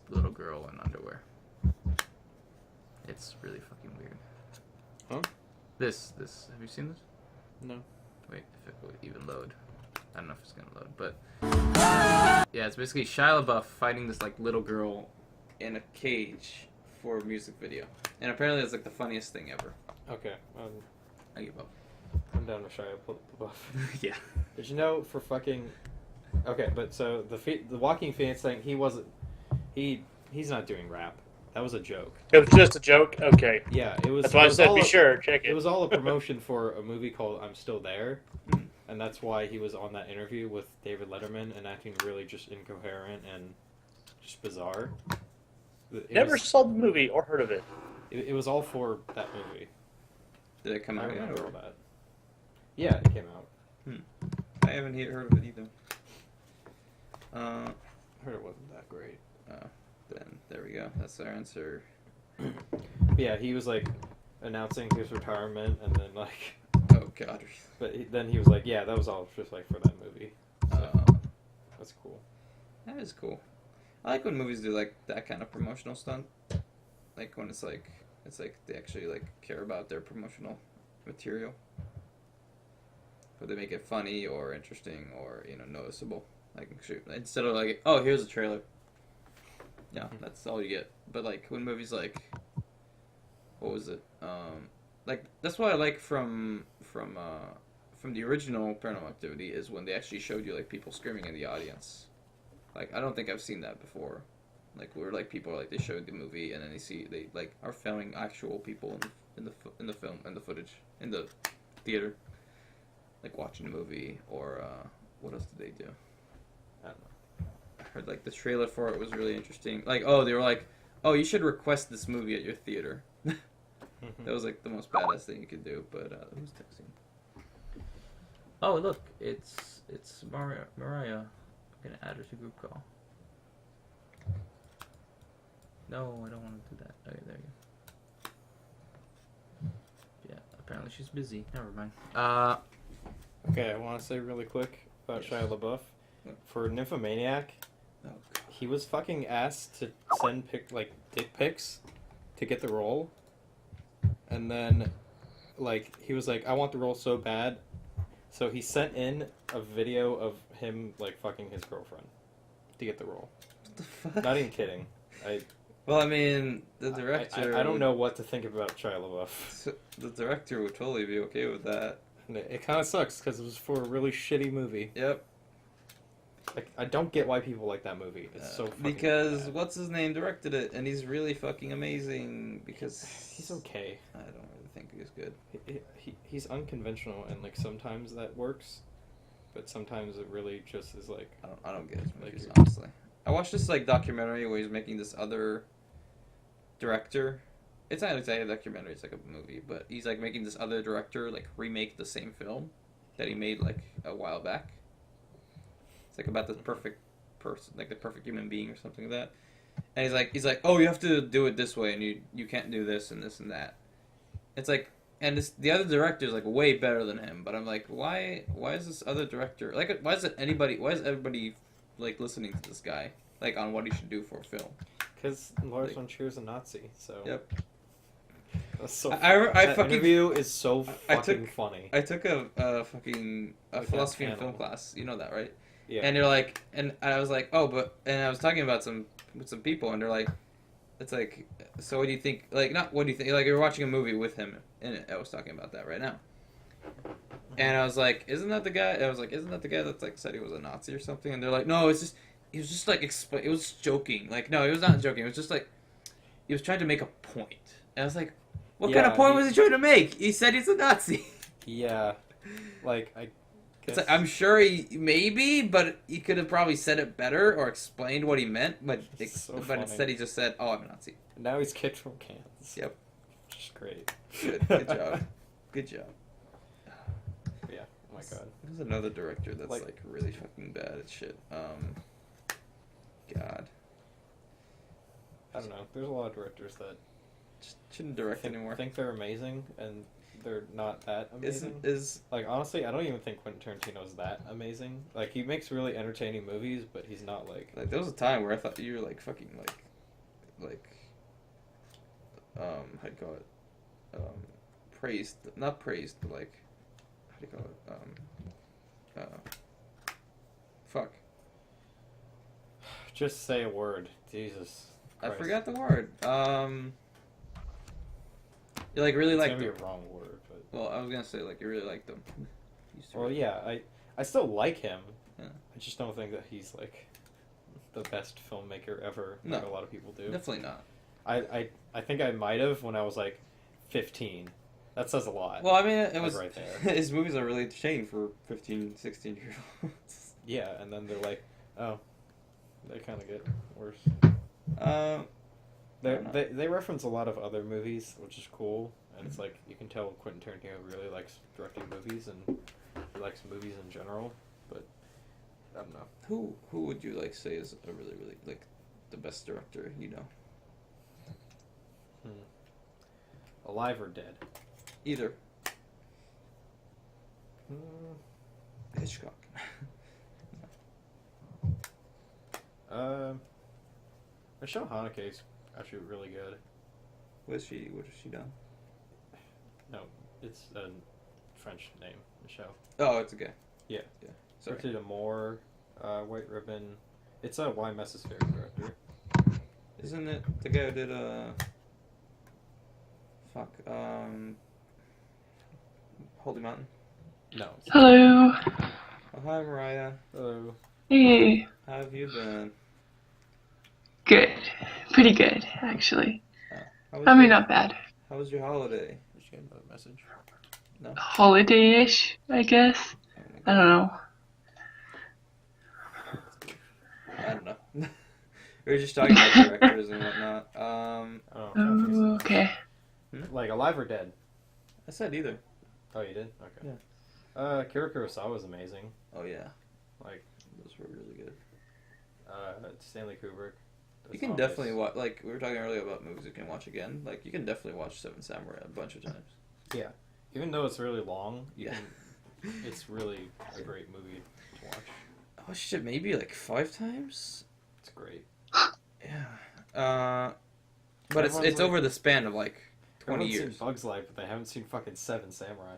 A: little girl in underwear. It's really fucking weird.
B: Huh?
A: This have you seen this?
B: No.
A: Wait, if it would even load. I don't know if it's gonna load, but yeah, it's basically Shia LaBeouf fighting this like little girl in a cage for a music video, and apparently it's like the funniest thing ever.
B: Okay.
A: I give up.
B: I'm down with Shia LaBeouf.
A: Yeah.
B: Did you know for fucking? Okay, but so the Joaquin Phoenix thing, he's not doing rap. That was a joke.
C: It was just a joke. Okay.
B: Yeah, it was.
C: That's why I said be sure check it.
B: It was all a promotion for a movie called I'm Still There, and that's why he was on that interview with David Letterman and acting really just incoherent and just bizarre.
C: Never saw the movie or heard of it.
B: It was all for that movie.
A: Did it come
B: I
A: out
B: remember
A: yet?
B: all that. Yeah, it came out.
A: I haven't heard of it either.
B: I heard it wasn't that great.
A: Then there we go. That's our answer.
B: Yeah, he was like announcing his retirement, and then like,
A: Oh god.
B: but then he was like, yeah, that was all just like for that movie. So, that's cool.
A: That is cool. I like when movies do like that kind of promotional stunt. Like when it's like they actually like care about their promotional material. But they make it funny or interesting or noticeable. Like instead of like, oh, here's a trailer. Yeah, that's all you get. But like when movies like, what was it? Like that's what I like from the original Paranormal Activity is when they actually showed you like people screaming in the audience. Like I don't think I've seen that before. Like where like people are like they showed the movie and then they like are filming actual people in the film and the footage in the theater, like watching the movie or what else did they do? I don't know. I heard like the trailer for it was really interesting. Like they were like, oh, you should request this movie at your theater. That was like the most badass thing you could do. But who's texting? Oh look, it's Mariah. I'm gonna add her to group call. No, I don't want to do that. Okay, there you go. Yeah, apparently she's busy. Never mind.
B: Okay, I want to say really quick about Shia LaBeouf. For Nymphomaniac, he was fucking asked to send dick pics to get the role, and then like he was like, I want the role so bad, so he sent in a video of him like fucking his girlfriend to get the role.
A: What the fuck?
B: Not even kidding.
A: Well, I mean, the director.
B: I don't know what to think about Shia LaBeouf.
A: The director would totally be okay with that.
B: It kind of sucks because it was for a really shitty movie.
A: Yep.
B: Like, I don't get why people like that movie. It's so fucking
A: because
B: bad.
A: what's his name directed it, and he's really fucking amazing. Because
B: he's okay.
A: I don't really think he's good.
B: He's unconventional, and like sometimes that works, but sometimes it really just is like
A: I don't get his movies, honestly. I watched this like documentary where he's making this other director. It's not exactly a documentary; it's like a movie. But he's like making this other director like remake the same film that he made like a while back. It's like about the perfect person, like the perfect human being or something like that. And he's like, oh, you have to do it this way, and you can't do this and this and that. It's like, and the other director is like way better than him. But I'm like, why is this other director like? Why is everybody like listening to this guy like on what he should do for a film?
B: Because Lars von Trier's a Nazi, so
A: yep.
B: That's so.
A: That
B: interview is so fucking funny.
A: I took a philosophy and film class. You know that, right? Yeah. And they're like, and I was like, oh, and I was talking about with some people, and they're like, it's like, so what do you think? Like, not what do you think? Like, you're watching a movie with him in it. I was talking about that right now. And I was like, isn't that the guy? That's like said he was a Nazi or something? And they're like, no, he was just like it was joking. Like, no, he was not joking. It was just like he was trying to make a point. And I was like, what kind of point was he trying to make? He said he's a Nazi.
B: Yeah, like I.
A: It's like, I'm sure maybe, but he could have probably said it better or explained what he meant, but instead he just said, "Oh, I'm a Nazi."
B: Now he's kicked from cans.
A: Yep,
B: just great.
A: Good job. Good job.
B: Yeah. Oh my god.
A: There's another director that's like really fucking bad at shit. God.
B: I don't know. There's a lot of directors that
A: just shouldn't direct anymore.
B: Think they're amazing, and they're not that amazing.
A: Is
B: Like, honestly, I don't even think Quentin Tarantino is that amazing. Like, he makes really entertaining movies, but he's not like
A: there was a time where I thought you were like fucking like how do you call it, praised, not praised, but like, how do you call it, fuck,
B: just say a word. Jesus Christ.
A: I forgot the word. You like really
B: It's
A: like
B: gonna be
A: them.
B: a wrong word, but
A: Well, I was gonna say like you really like them.
B: well, yeah, I still like him.
A: Yeah.
B: I just don't think that he's like the best filmmaker ever.
A: No.
B: Like a lot of people do.
A: Definitely not.
B: I think I might have when I was like 15. That says a lot.
A: Well, I mean, it was
B: right there.
A: his movies are really entertaining for 15, 16-year-olds.
B: Yeah, and then they're like, oh, they kind of get worse. They reference a lot of other movies, which is cool, and it's like you can tell Quentin Tarantino really likes directing movies and he likes movies in general. But I don't know.
A: Who would you like say is a really like the best director you know?
B: Alive or dead?
A: Either.
B: Hmm.
A: Hitchcock.
B: Michelle Haneke's actually really good.
A: What has she done?
B: No, it's a French name, Michelle.
A: Oh, it's a guy.
B: Yeah.
A: Sorry.
B: Directed a more White Ribbon. It's a Why Mess's favorite director.
A: Isn't it the guy who did Holy Mountain?
B: No.
D: Hello.
A: Oh, hi, Mariah.
B: Hello.
D: Hey.
A: How have you been?
D: Good. Pretty good, actually.
A: How was
D: I mean,
A: your-
D: not bad.
A: How was your holiday?
B: Did you get another message?
A: No.
D: Holiday-ish, I guess. I don't know.
A: I don't know. We were just talking about directors and whatnot.
D: Oh, okay.
B: Like Alive or Dead?
A: I said either.
B: Oh, you did? Okay.
A: Yeah.
B: Akira Kurosawa was amazing.
A: Oh yeah,
B: Like,
A: those were really good.
B: Stanley Kubrick.
A: You can definitely watch. Like we were talking earlier about movies you can watch again. Like you can definitely watch Seven Samurai a bunch of times.
B: Yeah. Even though it's really long,
A: Yeah.
B: it's really a great movie to watch.
A: Oh shit, maybe like 5 times.
B: It's great.
A: Yeah. But
B: Everyone's
A: it's
B: like-
A: over the span of like 20
B: Everyone's
A: years.
B: seen Bug's Life, but they haven't seen fucking Seven Samurai.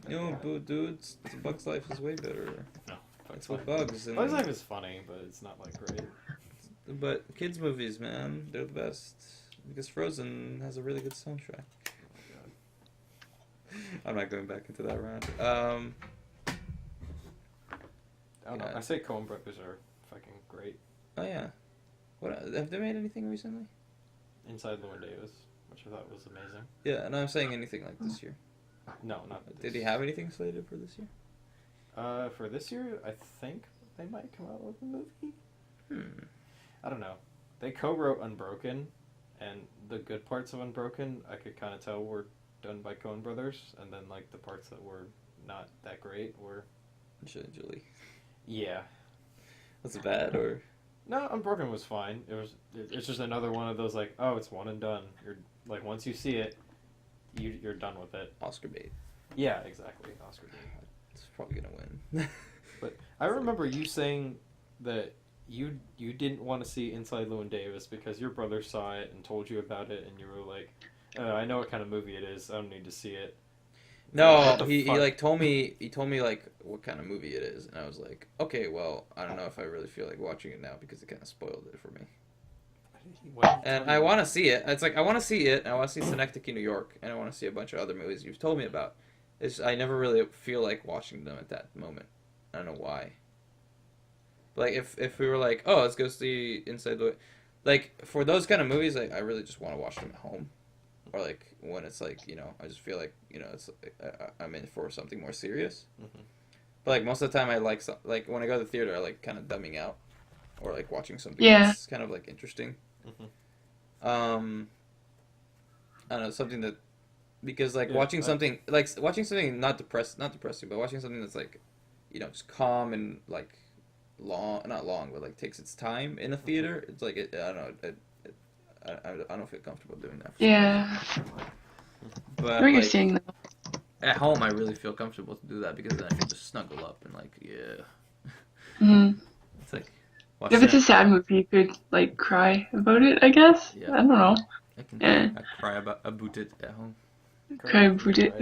A: No, boo, dudes. Bug's Life is way better.
B: No.
A: It's what Bugs.
B: Bug's Life is funny, but it's not like great.
A: But kids movies, man, they're the best because Frozen has a really good soundtrack. I'm not going back into that rant.
B: I don't know.
A: Yeah.
B: I say Coen Brothers are fucking great.
A: Oh yeah, what have they made anything recently?
B: Inside Llewyn Davis, which I thought was amazing.
A: Yeah, and I'm saying anything like this year.
B: No, not this.
A: Did he have anything slated for this year?
B: For this year, I think they might come out with a movie. I don't know. They co-wrote Unbroken, and the good parts of Unbroken, I could kind of tell were done by Coen Brothers, and then like the parts that were not that great were.
A: Julie.
B: Yeah.
A: Was it bad or?
B: No, Unbroken was fine. It's just another one of those like, oh, it's one and done. You're like once you see it, you're done with it.
A: Oscar bait.
B: Yeah, exactly. Oscar bait.
A: It's probably gonna win.
B: But I remember you saying that you didn't want to see Inside Llewyn Davis because your brother saw it and told you about it, and you were like, I know what kind of movie it is. I don't need to see it.
A: No,
B: What the
A: he
B: fuck?
A: like told me like what kind of movie it is, and I was like, okay, well, I don't know if I really feel like watching it now because it kind of spoiled it for me.
B: What?
A: And I want to see it. It's like I want to see it. And I want to see Synecdoche, New York, and I want to see a bunch of other movies you've told me about. I never really feel like watching them at that moment. I don't know why. Like if we were like, oh, let's go see Inside the, like for those kind of movies, I really just want to watch them at home, or like when it's like I just feel like it's I'm in for something more serious.
B: Mm-hmm.
A: But like most of the time, I like when I go to the theater, I like kind of dumbing out, or like watching something
D: Yeah.
A: that's kind of like interesting.
B: Mm-hmm.
A: I don't know, something that because like
B: Yeah,
A: watching something not depressing, but watching something that's like just calm and like not long, but like takes its time in a theater. It's like I don't know. I don't feel comfortable doing that.
D: Yeah.
A: But
D: What you're
A: like,
D: saying though.
A: at home I really feel comfortable to do that because then I can just snuggle up and like
D: Mm.
A: it's like watch
D: If it's a
A: that.
D: sad movie, you could like cry about it, I guess.
A: Yeah.
D: I don't know.
A: I can
D: Yeah.
A: cry about it at home.
D: Cry about it.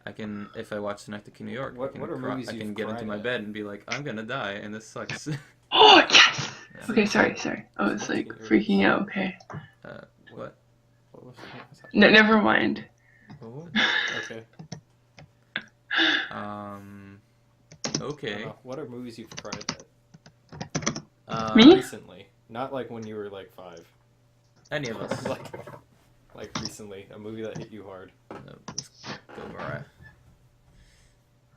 A: I can if I watch Synecdoche in New York.
B: What
A: I can
B: are
A: cry,
B: movies
A: I can
B: you've
A: get into
B: cried
A: my
B: at?
A: bed and be like, I'm gonna die and this sucks.
D: Oh yes.
A: Yeah.
D: Okay, sorry. I was like freaking out. Okay.
A: What?
B: What was that?
D: Never mind.
B: Oh, okay.
A: Okay.
B: What are movies you've cried at?
D: Me?
B: Recently, not like when you were like 5.
A: Any of us.
B: like recently, a movie that hit you hard.
A: Let's go, Mariah.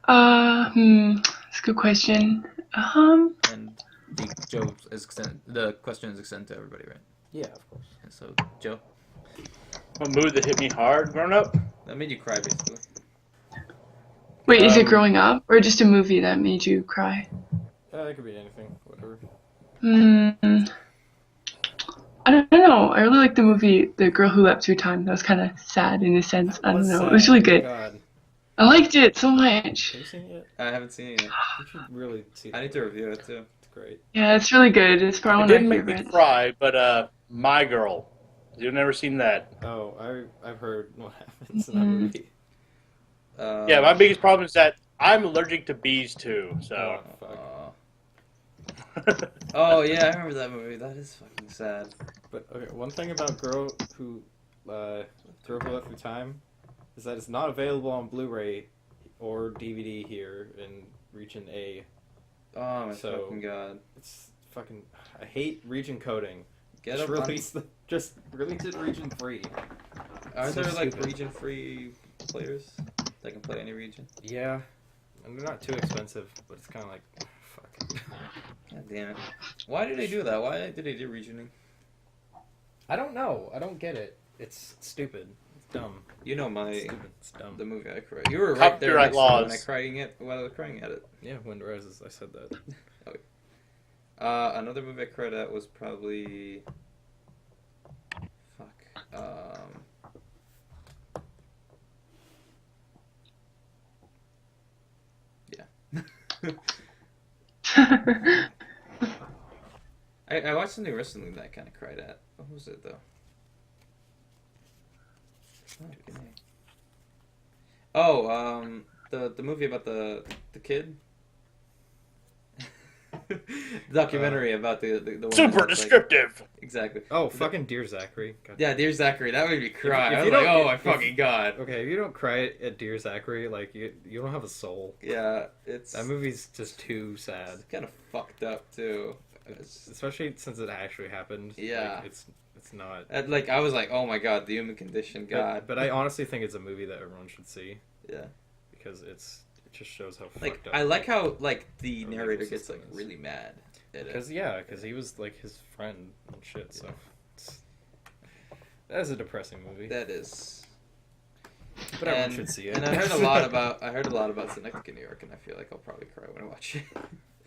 D: That's a good question.
A: And the question is extended to everybody, right?
B: Yeah, of course.
A: And so, Joe,
C: A movie that hit me hard growing up?
A: that made you cry, basically.
D: Wait, is it growing up or just a movie that made you cry?
B: It could be anything, whatever.
D: I don't know. I really like the movie The Girl Who Leapt Through Time. That was kind of sad in a sense. I don't know. It was really good.
B: God.
D: I liked it so much.
B: Have you seen it yet?
A: I haven't seen it yet.
B: You should really see it.
A: I need to review it too.
B: It's great.
D: Yeah, it's really good. It's probably
C: It
D: one of
C: didn't
D: my
C: make me
D: favorites.
C: cry, but My Girl. You've never seen that?
B: Oh, I've heard what happens in that movie.
C: Yeah, my biggest problem is that I'm allergic to bees too. So.
A: Oh yeah, I remember that movie. That is fucking sad.
B: But okay, one thing about Girl Who Left Through Time is that it's not available on Blu-ray or DVD here in Region A.
A: Oh my fucking god!
B: It's fucking. I hate region coding.
A: Just
B: release it region free.
A: Are
B: So
A: there like
B: stupid.
A: region-free players that can play any region?
B: Yeah, and they're not too expensive, but it's kind of like, fuck.
A: God damn it! Why did they do that? Why did they do regioning?
B: I don't know. I don't get it. It's stupid. It's dumb.
A: You know
B: It's stupid. It's dumb.
A: the movie I cried. You were right there
C: Copyright
A: next to me when I
C: laws.
A: crying it while I was crying at it.
B: Yeah, Wind Rises. I said that.
A: Another movie I cried at was probably I watched something recently that I kind of cried at. What was it though? The movie about the kid. The documentary about the woman
C: Super
A: that's,
C: descriptive.
A: Like, exactly.
B: Oh, fucking Dear Zachary. God.
A: Yeah, Dear Zachary. That made me cry.
B: If
A: I
B: you
A: was like,
B: don't-
A: oh my
B: if-
A: fucking god.
B: Okay, if you don't cry at Dear Zachary, like you don't have a soul.
A: Yeah, it's
B: That movie's just too sad,
A: kind of fucked up too.
B: especially since it actually happened.
A: Yeah.
B: Like, it's not.
A: Like I was like, oh my god, the human condition, God.
B: But I honestly think it's a movie that everyone should see
A: Yeah.
B: because it just shows how
A: Like
B: fucked up.
A: I like how like the
B: Our
A: narrator
B: legal
A: gets like
B: system is.
A: really mad at it.
B: Because he was like his friend and shit. So that is a depressing movie.
A: That is.
B: But everyone should see it.
A: And I heard a lot about Synecdoche, New York, and I feel like I'll probably cry when I watch it.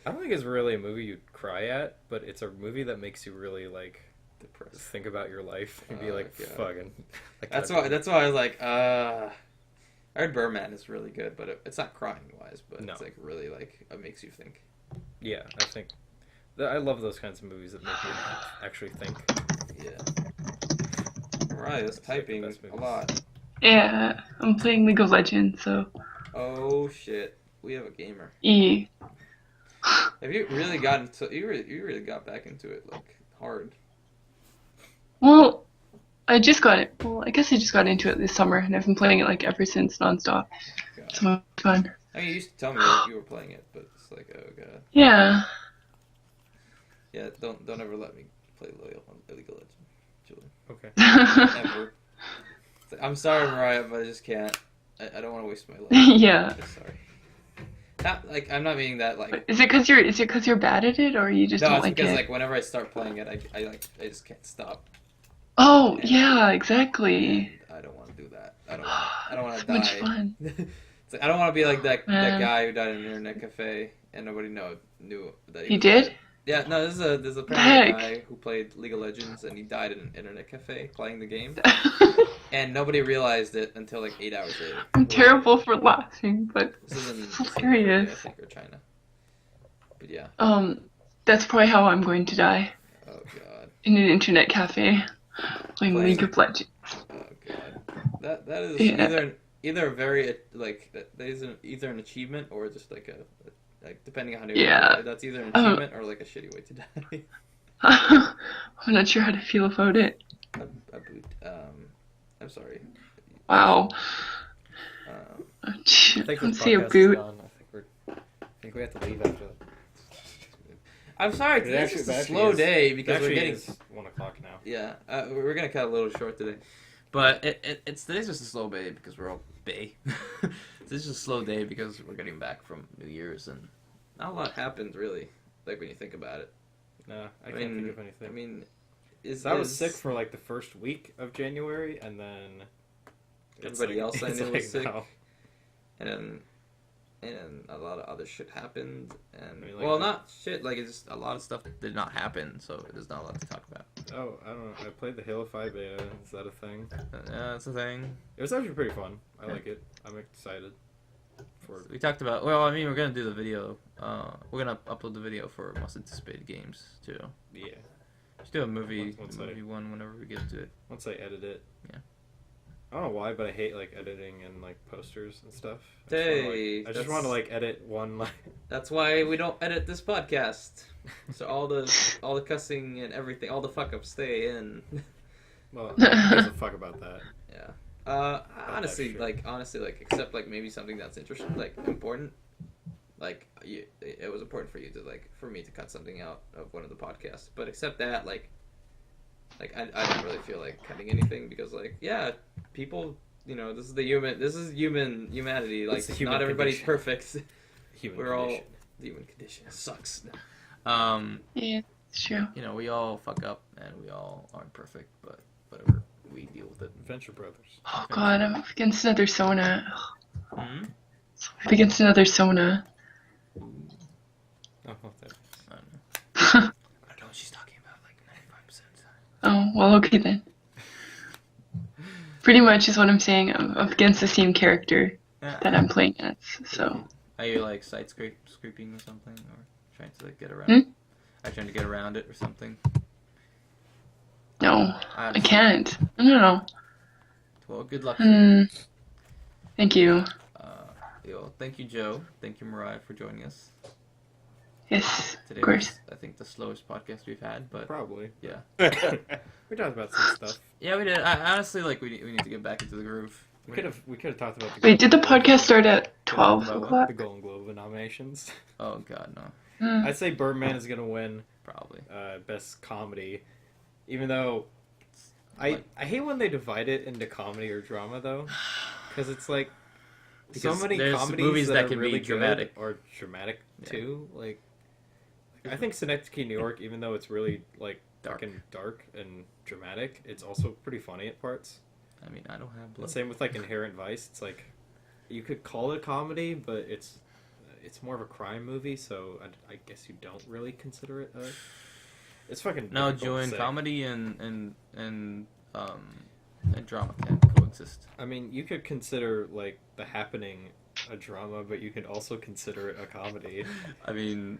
B: I don't think it's really a movie you'd cry at, but it's a movie that makes you really like
A: Depressed.
B: think about your life and be
A: Oh,
B: like,
A: God.
B: fucking.
A: That's why I was like, I heard Birdman is really good, but it's not crying wise, but
B: No.
A: it's like really like it makes you think.
B: Yeah, I think. I love those kinds of movies that make you actually think.
A: Yeah. Right, that's
B: It's like the
A: typing
B: best
A: a
B: movies.
A: lot.
D: Yeah, I'm playing League of Legends, so
A: Oh shit, we have a gamer.
D: E.
A: Have you really gotten to? You really got back into it like hard.
D: Well, I guess I just got into it this summer, and I've been playing it like ever since nonstop.
A: God.
D: It's so much fun.
A: I mean, you used to tell me you were playing it, but it's like, oh god.
D: Yeah.
A: Yeah, don't ever let me play League of Legends, Julian.
B: Okay.
A: Ever. It's like, I'm sorry, Mariah, but I just can't. I don't want to waste my life.
D: Yeah.
A: I'm just sorry. Not like I'm not meaning that like.
D: Is it because you're bad at it, or you just
A: No,
D: don't
A: it's
D: like
A: because
D: it?
A: like whenever I start playing it, I just can't stop.
D: Oh yeah, exactly.
A: And I don't want to do that. I don't want to
D: So much
A: die.
D: fun.
A: It's like, I don't want to be like that
D: Man.
A: guy who died in an internet cafe and nobody knew that
D: He
A: was
D: did?
A: dead. Yeah, no, there's apparently a
D: Heck.
A: guy who played League of Legends and he died in an internet cafe playing the game, and nobody realized it until like 8 hours later.
D: I'm terrible for laughing, but
A: This is in
D: so
A: Korea,
D: serious.
A: I think, or China. But yeah.
D: That's probably how I'm going to die.
A: Oh god.
D: In an internet cafe, playing League of Legends.
A: Oh god. That is
D: Yeah.
A: either very like that is either an achievement or just like a like depending on how you
D: Yeah.
A: look at it, that's either an achievement or like a shitty way to die.
D: I'm not sure how to feel about it.
A: a boot. I'm sorry.
D: Wow.
B: I think
D: Don't
B: this
D: say a
B: podcast is
D: boot.
B: done. I think we have to leave after that.
A: I'm sorry.
B: It
A: Today's
B: actually-
A: just a
B: it actually
A: slow
B: is-
A: day
B: It
A: because we're
B: actually
A: getting.
B: is 1:00 now.
A: Yeah, we're gonna cut a little short today, but it's today's just a slow day because we're all bay. This is just a slow day because we're getting back from New Year's and not a lot happened really. Like when you think about it.
B: No, I can't think of anything.
A: I mean,
B: I was sick for like the first week of January, and then
A: everybody else I
B: it's
A: knew was sick,
B: no.
A: and a lot of other shit happened, and
B: I mean, like
A: well, not shit. Like it's just a lot of stuff did not happen, so there's not a lot to talk about.
B: Oh, I don't know. I played the Halo 5 beta. Is that a thing?
A: Yeah, that's the thing.
B: It was actually pretty fun. I like it. I'm excited for it.
A: We talked about. Well, I mean, we're gonna do the video. We're gonna upload the video for most anticipated games too.
B: Yeah.
A: Just do a movie,
B: Once
A: movie one whenever we get to it.
B: Once I edit it.
A: Yeah.
B: I don't know why, but I hate like editing and like posters and stuff.
A: Hey,
B: I just want to like edit one like.
A: That's why we don't edit this podcast. So all the cussing and everything, all the fuck ups stay in.
B: Well, who gives a fuck about that?
A: Yeah. Honestly,
B: shit.
A: like, except like maybe something that's interesting, like important. Like, it was important for you to for me to cut something out of one of the podcasts. But except that, like I don't really feel like cutting anything because, yeah, people, this is humanity. Like,
B: It's the human
A: not everybody's
B: condition.
A: perfect.
B: Human
A: We're all
B: condition.
A: the human condition. It sucks.
D: Yeah, it's true.
A: We all fuck up and we all aren't perfect, but whatever, we deal with it.
B: Adventure Brothers.
D: Oh god, I'm up against another Sona.
A: Hmm?
D: Up against another Sona.
B: Oh, okay.
A: I don't know. I don't know what she's talking about, like 95% of the time.
D: Oh, well, okay then. Pretty much is what I'm saying. I'm up against the same character that I'm playing as, so.
A: Are you like side scraping or something, or trying to get around?
D: Hmm?
A: Are you trying to get around it or something?
D: No, I can't. No.
A: Well, good luck. For you.
D: Thank you.
A: Thank you, Joe. Thank you, Mariah, for joining us.
D: Yes,
A: Today
D: of course.
A: was, I think, the slowest podcast we've had, but
B: Probably.
A: yeah.
B: We talked about some stuff.
A: Yeah, we did. I honestly, we need to get back into the groove.
B: We could have talked about the.
D: Wait, did the
B: Golden
D: podcast start at 12
A: About what?
D: o'clock?
B: The Golden Globe nominations.
A: Oh God, no.
D: Hmm.
B: I'd say Birdman is gonna win
A: Probably.
B: best comedy, even though I hate when they divide it into comedy or drama though, because it's like so
A: Because
B: many
A: there's
B: comedies
A: movies that
B: are
A: can be
B: really
A: dramatic.
B: good or dramatic
A: Yeah.
B: too. Like I think Synecdoche, New York, even though it's really like
A: Dark.
B: fucking dark and dramatic, it's also pretty funny at parts.
A: I mean, I don't have
B: And
A: blood.
B: same with like Inherent Vice. It's like you could call it a comedy, but it's more of a crime movie, so I guess you don't really consider it. It's fucking
A: No,
B: difficult to
A: Joanne,
B: say.
A: comedy and drama can coexist.
B: I mean, you could consider like The Happening a drama, but you could also consider it a comedy.
A: I mean,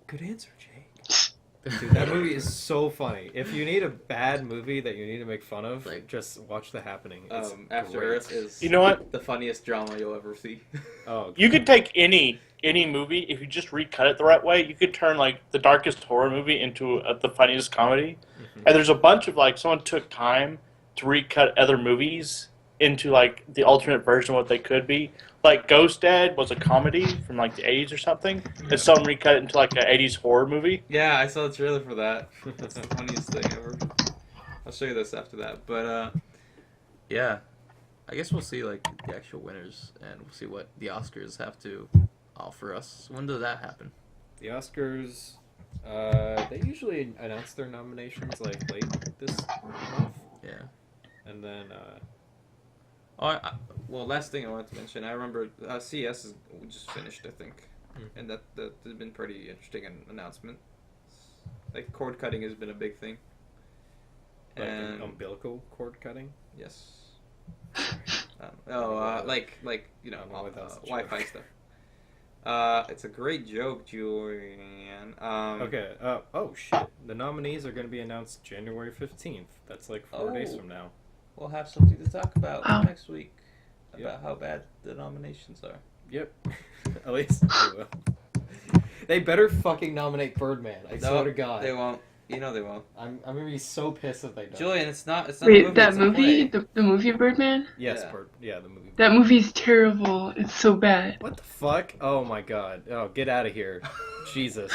B: Good answer, Jake. Dude, that movie is so funny. If you need a bad movie that you need to make fun of, just watch The Happening. It's
A: After
B: great.
A: Earth is
C: You know what?
A: the funniest drama you'll ever see.
B: Oh,
C: You could take any movie if you just recut it the right way. You could turn like the darkest horror movie into the funniest comedy. And there's a bunch of someone took time to recut other movies into like the alternate version of what they could be. Like Ghost Dad was a comedy from like the 80s or something, and someone recut it into like an 80s horror movie.
A: Yeah, I saw the trailer for that. That's the funniest thing ever. I'll show you this after that. But, yeah. I guess we'll see, like, the actual winners, and we'll see what the Oscars have to offer us. When does that happen?
B: The Oscars, they usually announce their nominations like late this month,
A: Yeah.
B: and then
A: Well, last thing I wanted to mention, I remember CES is just finished, I think.
B: Hmm.
A: And that has been pretty interesting announcement. Like cord cutting has been a big thing.
B: Like
A: And
B: umbilical cord cutting.
A: yes. Like you know,
B: I don't know what that's a
A: Wi-Fi
B: joke.
A: stuff. It's a great joke, Julian.
B: Okay. Oh shit. The nominees are going to be announced January 15th. That's like 4 days from now.
A: We'll have something to talk about
D: Wow.
A: next week about
B: Yep.
A: how bad the nominations are.
B: Yep. At least they will. They better fucking nominate Birdman. I swear to God.
A: They won't. You know they won't.
B: I'm gonna be so pissed if they don't.
A: Julian, it's not a
D: Wait,
A: movie,
D: that
A: it's a
D: movie,
A: play.
D: the movie Birdman?
B: Yes,
A: Yeah.
B: the movie.
D: That movie's terrible. It's so bad.
B: What the fuck? Oh my God. Oh, get out of here. Jesus.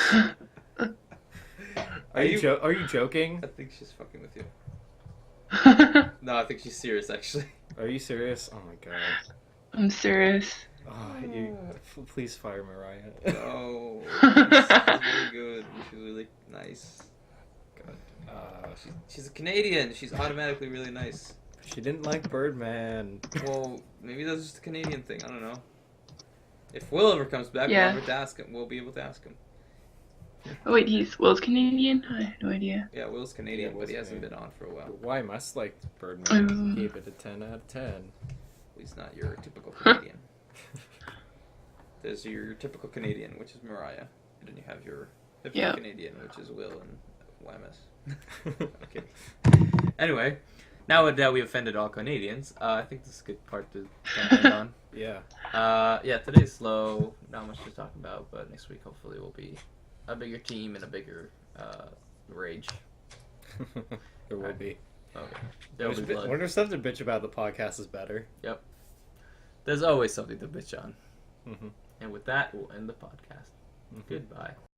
B: Are you joking?
A: I think she's fucking with you. No, I think she's serious, actually.
B: Are you serious? Oh my God.
D: I'm serious.
B: Oh, please fire Mariah.
A: No, she's really good. She's really nice. God. She's a Canadian. She's automatically really nice.
B: She didn't like Birdman.
A: Well, maybe that's just a Canadian thing. I don't know. If Will ever comes back,
D: Yeah.
A: we'll be able to ask him. We'll be able to ask him.
D: Oh wait, Will's Canadian? I had no idea.
A: Yeah, Will's Canadian,
B: Yeah,
A: but
B: Will's
A: he hasn't
B: Canadian.
A: been on for a while.
B: Why must like Birdman?
D: Um.
B: Gave it a 10 out of 10.
A: He's not your typical Canadian. There's your typical Canadian, which is Mariah. And then you have your typical
D: Yeah.
A: Canadian, which is Will and Whammas. Okay. Anyway, now that we offended all Canadians, I think this is a good part to kind of end on.
B: Yeah.
A: Yeah, today's slow. Not much to talk about, but next week hopefully will be a bigger team and a bigger rage.
B: There will
A: Right.
B: be.
A: Okay. There'll be blood.
B: When there's stuff to bitch about, the podcast is better.
A: There's always something to bitch on.
B: Mm-hmm.
A: And with that, we'll end the podcast. Goodbye.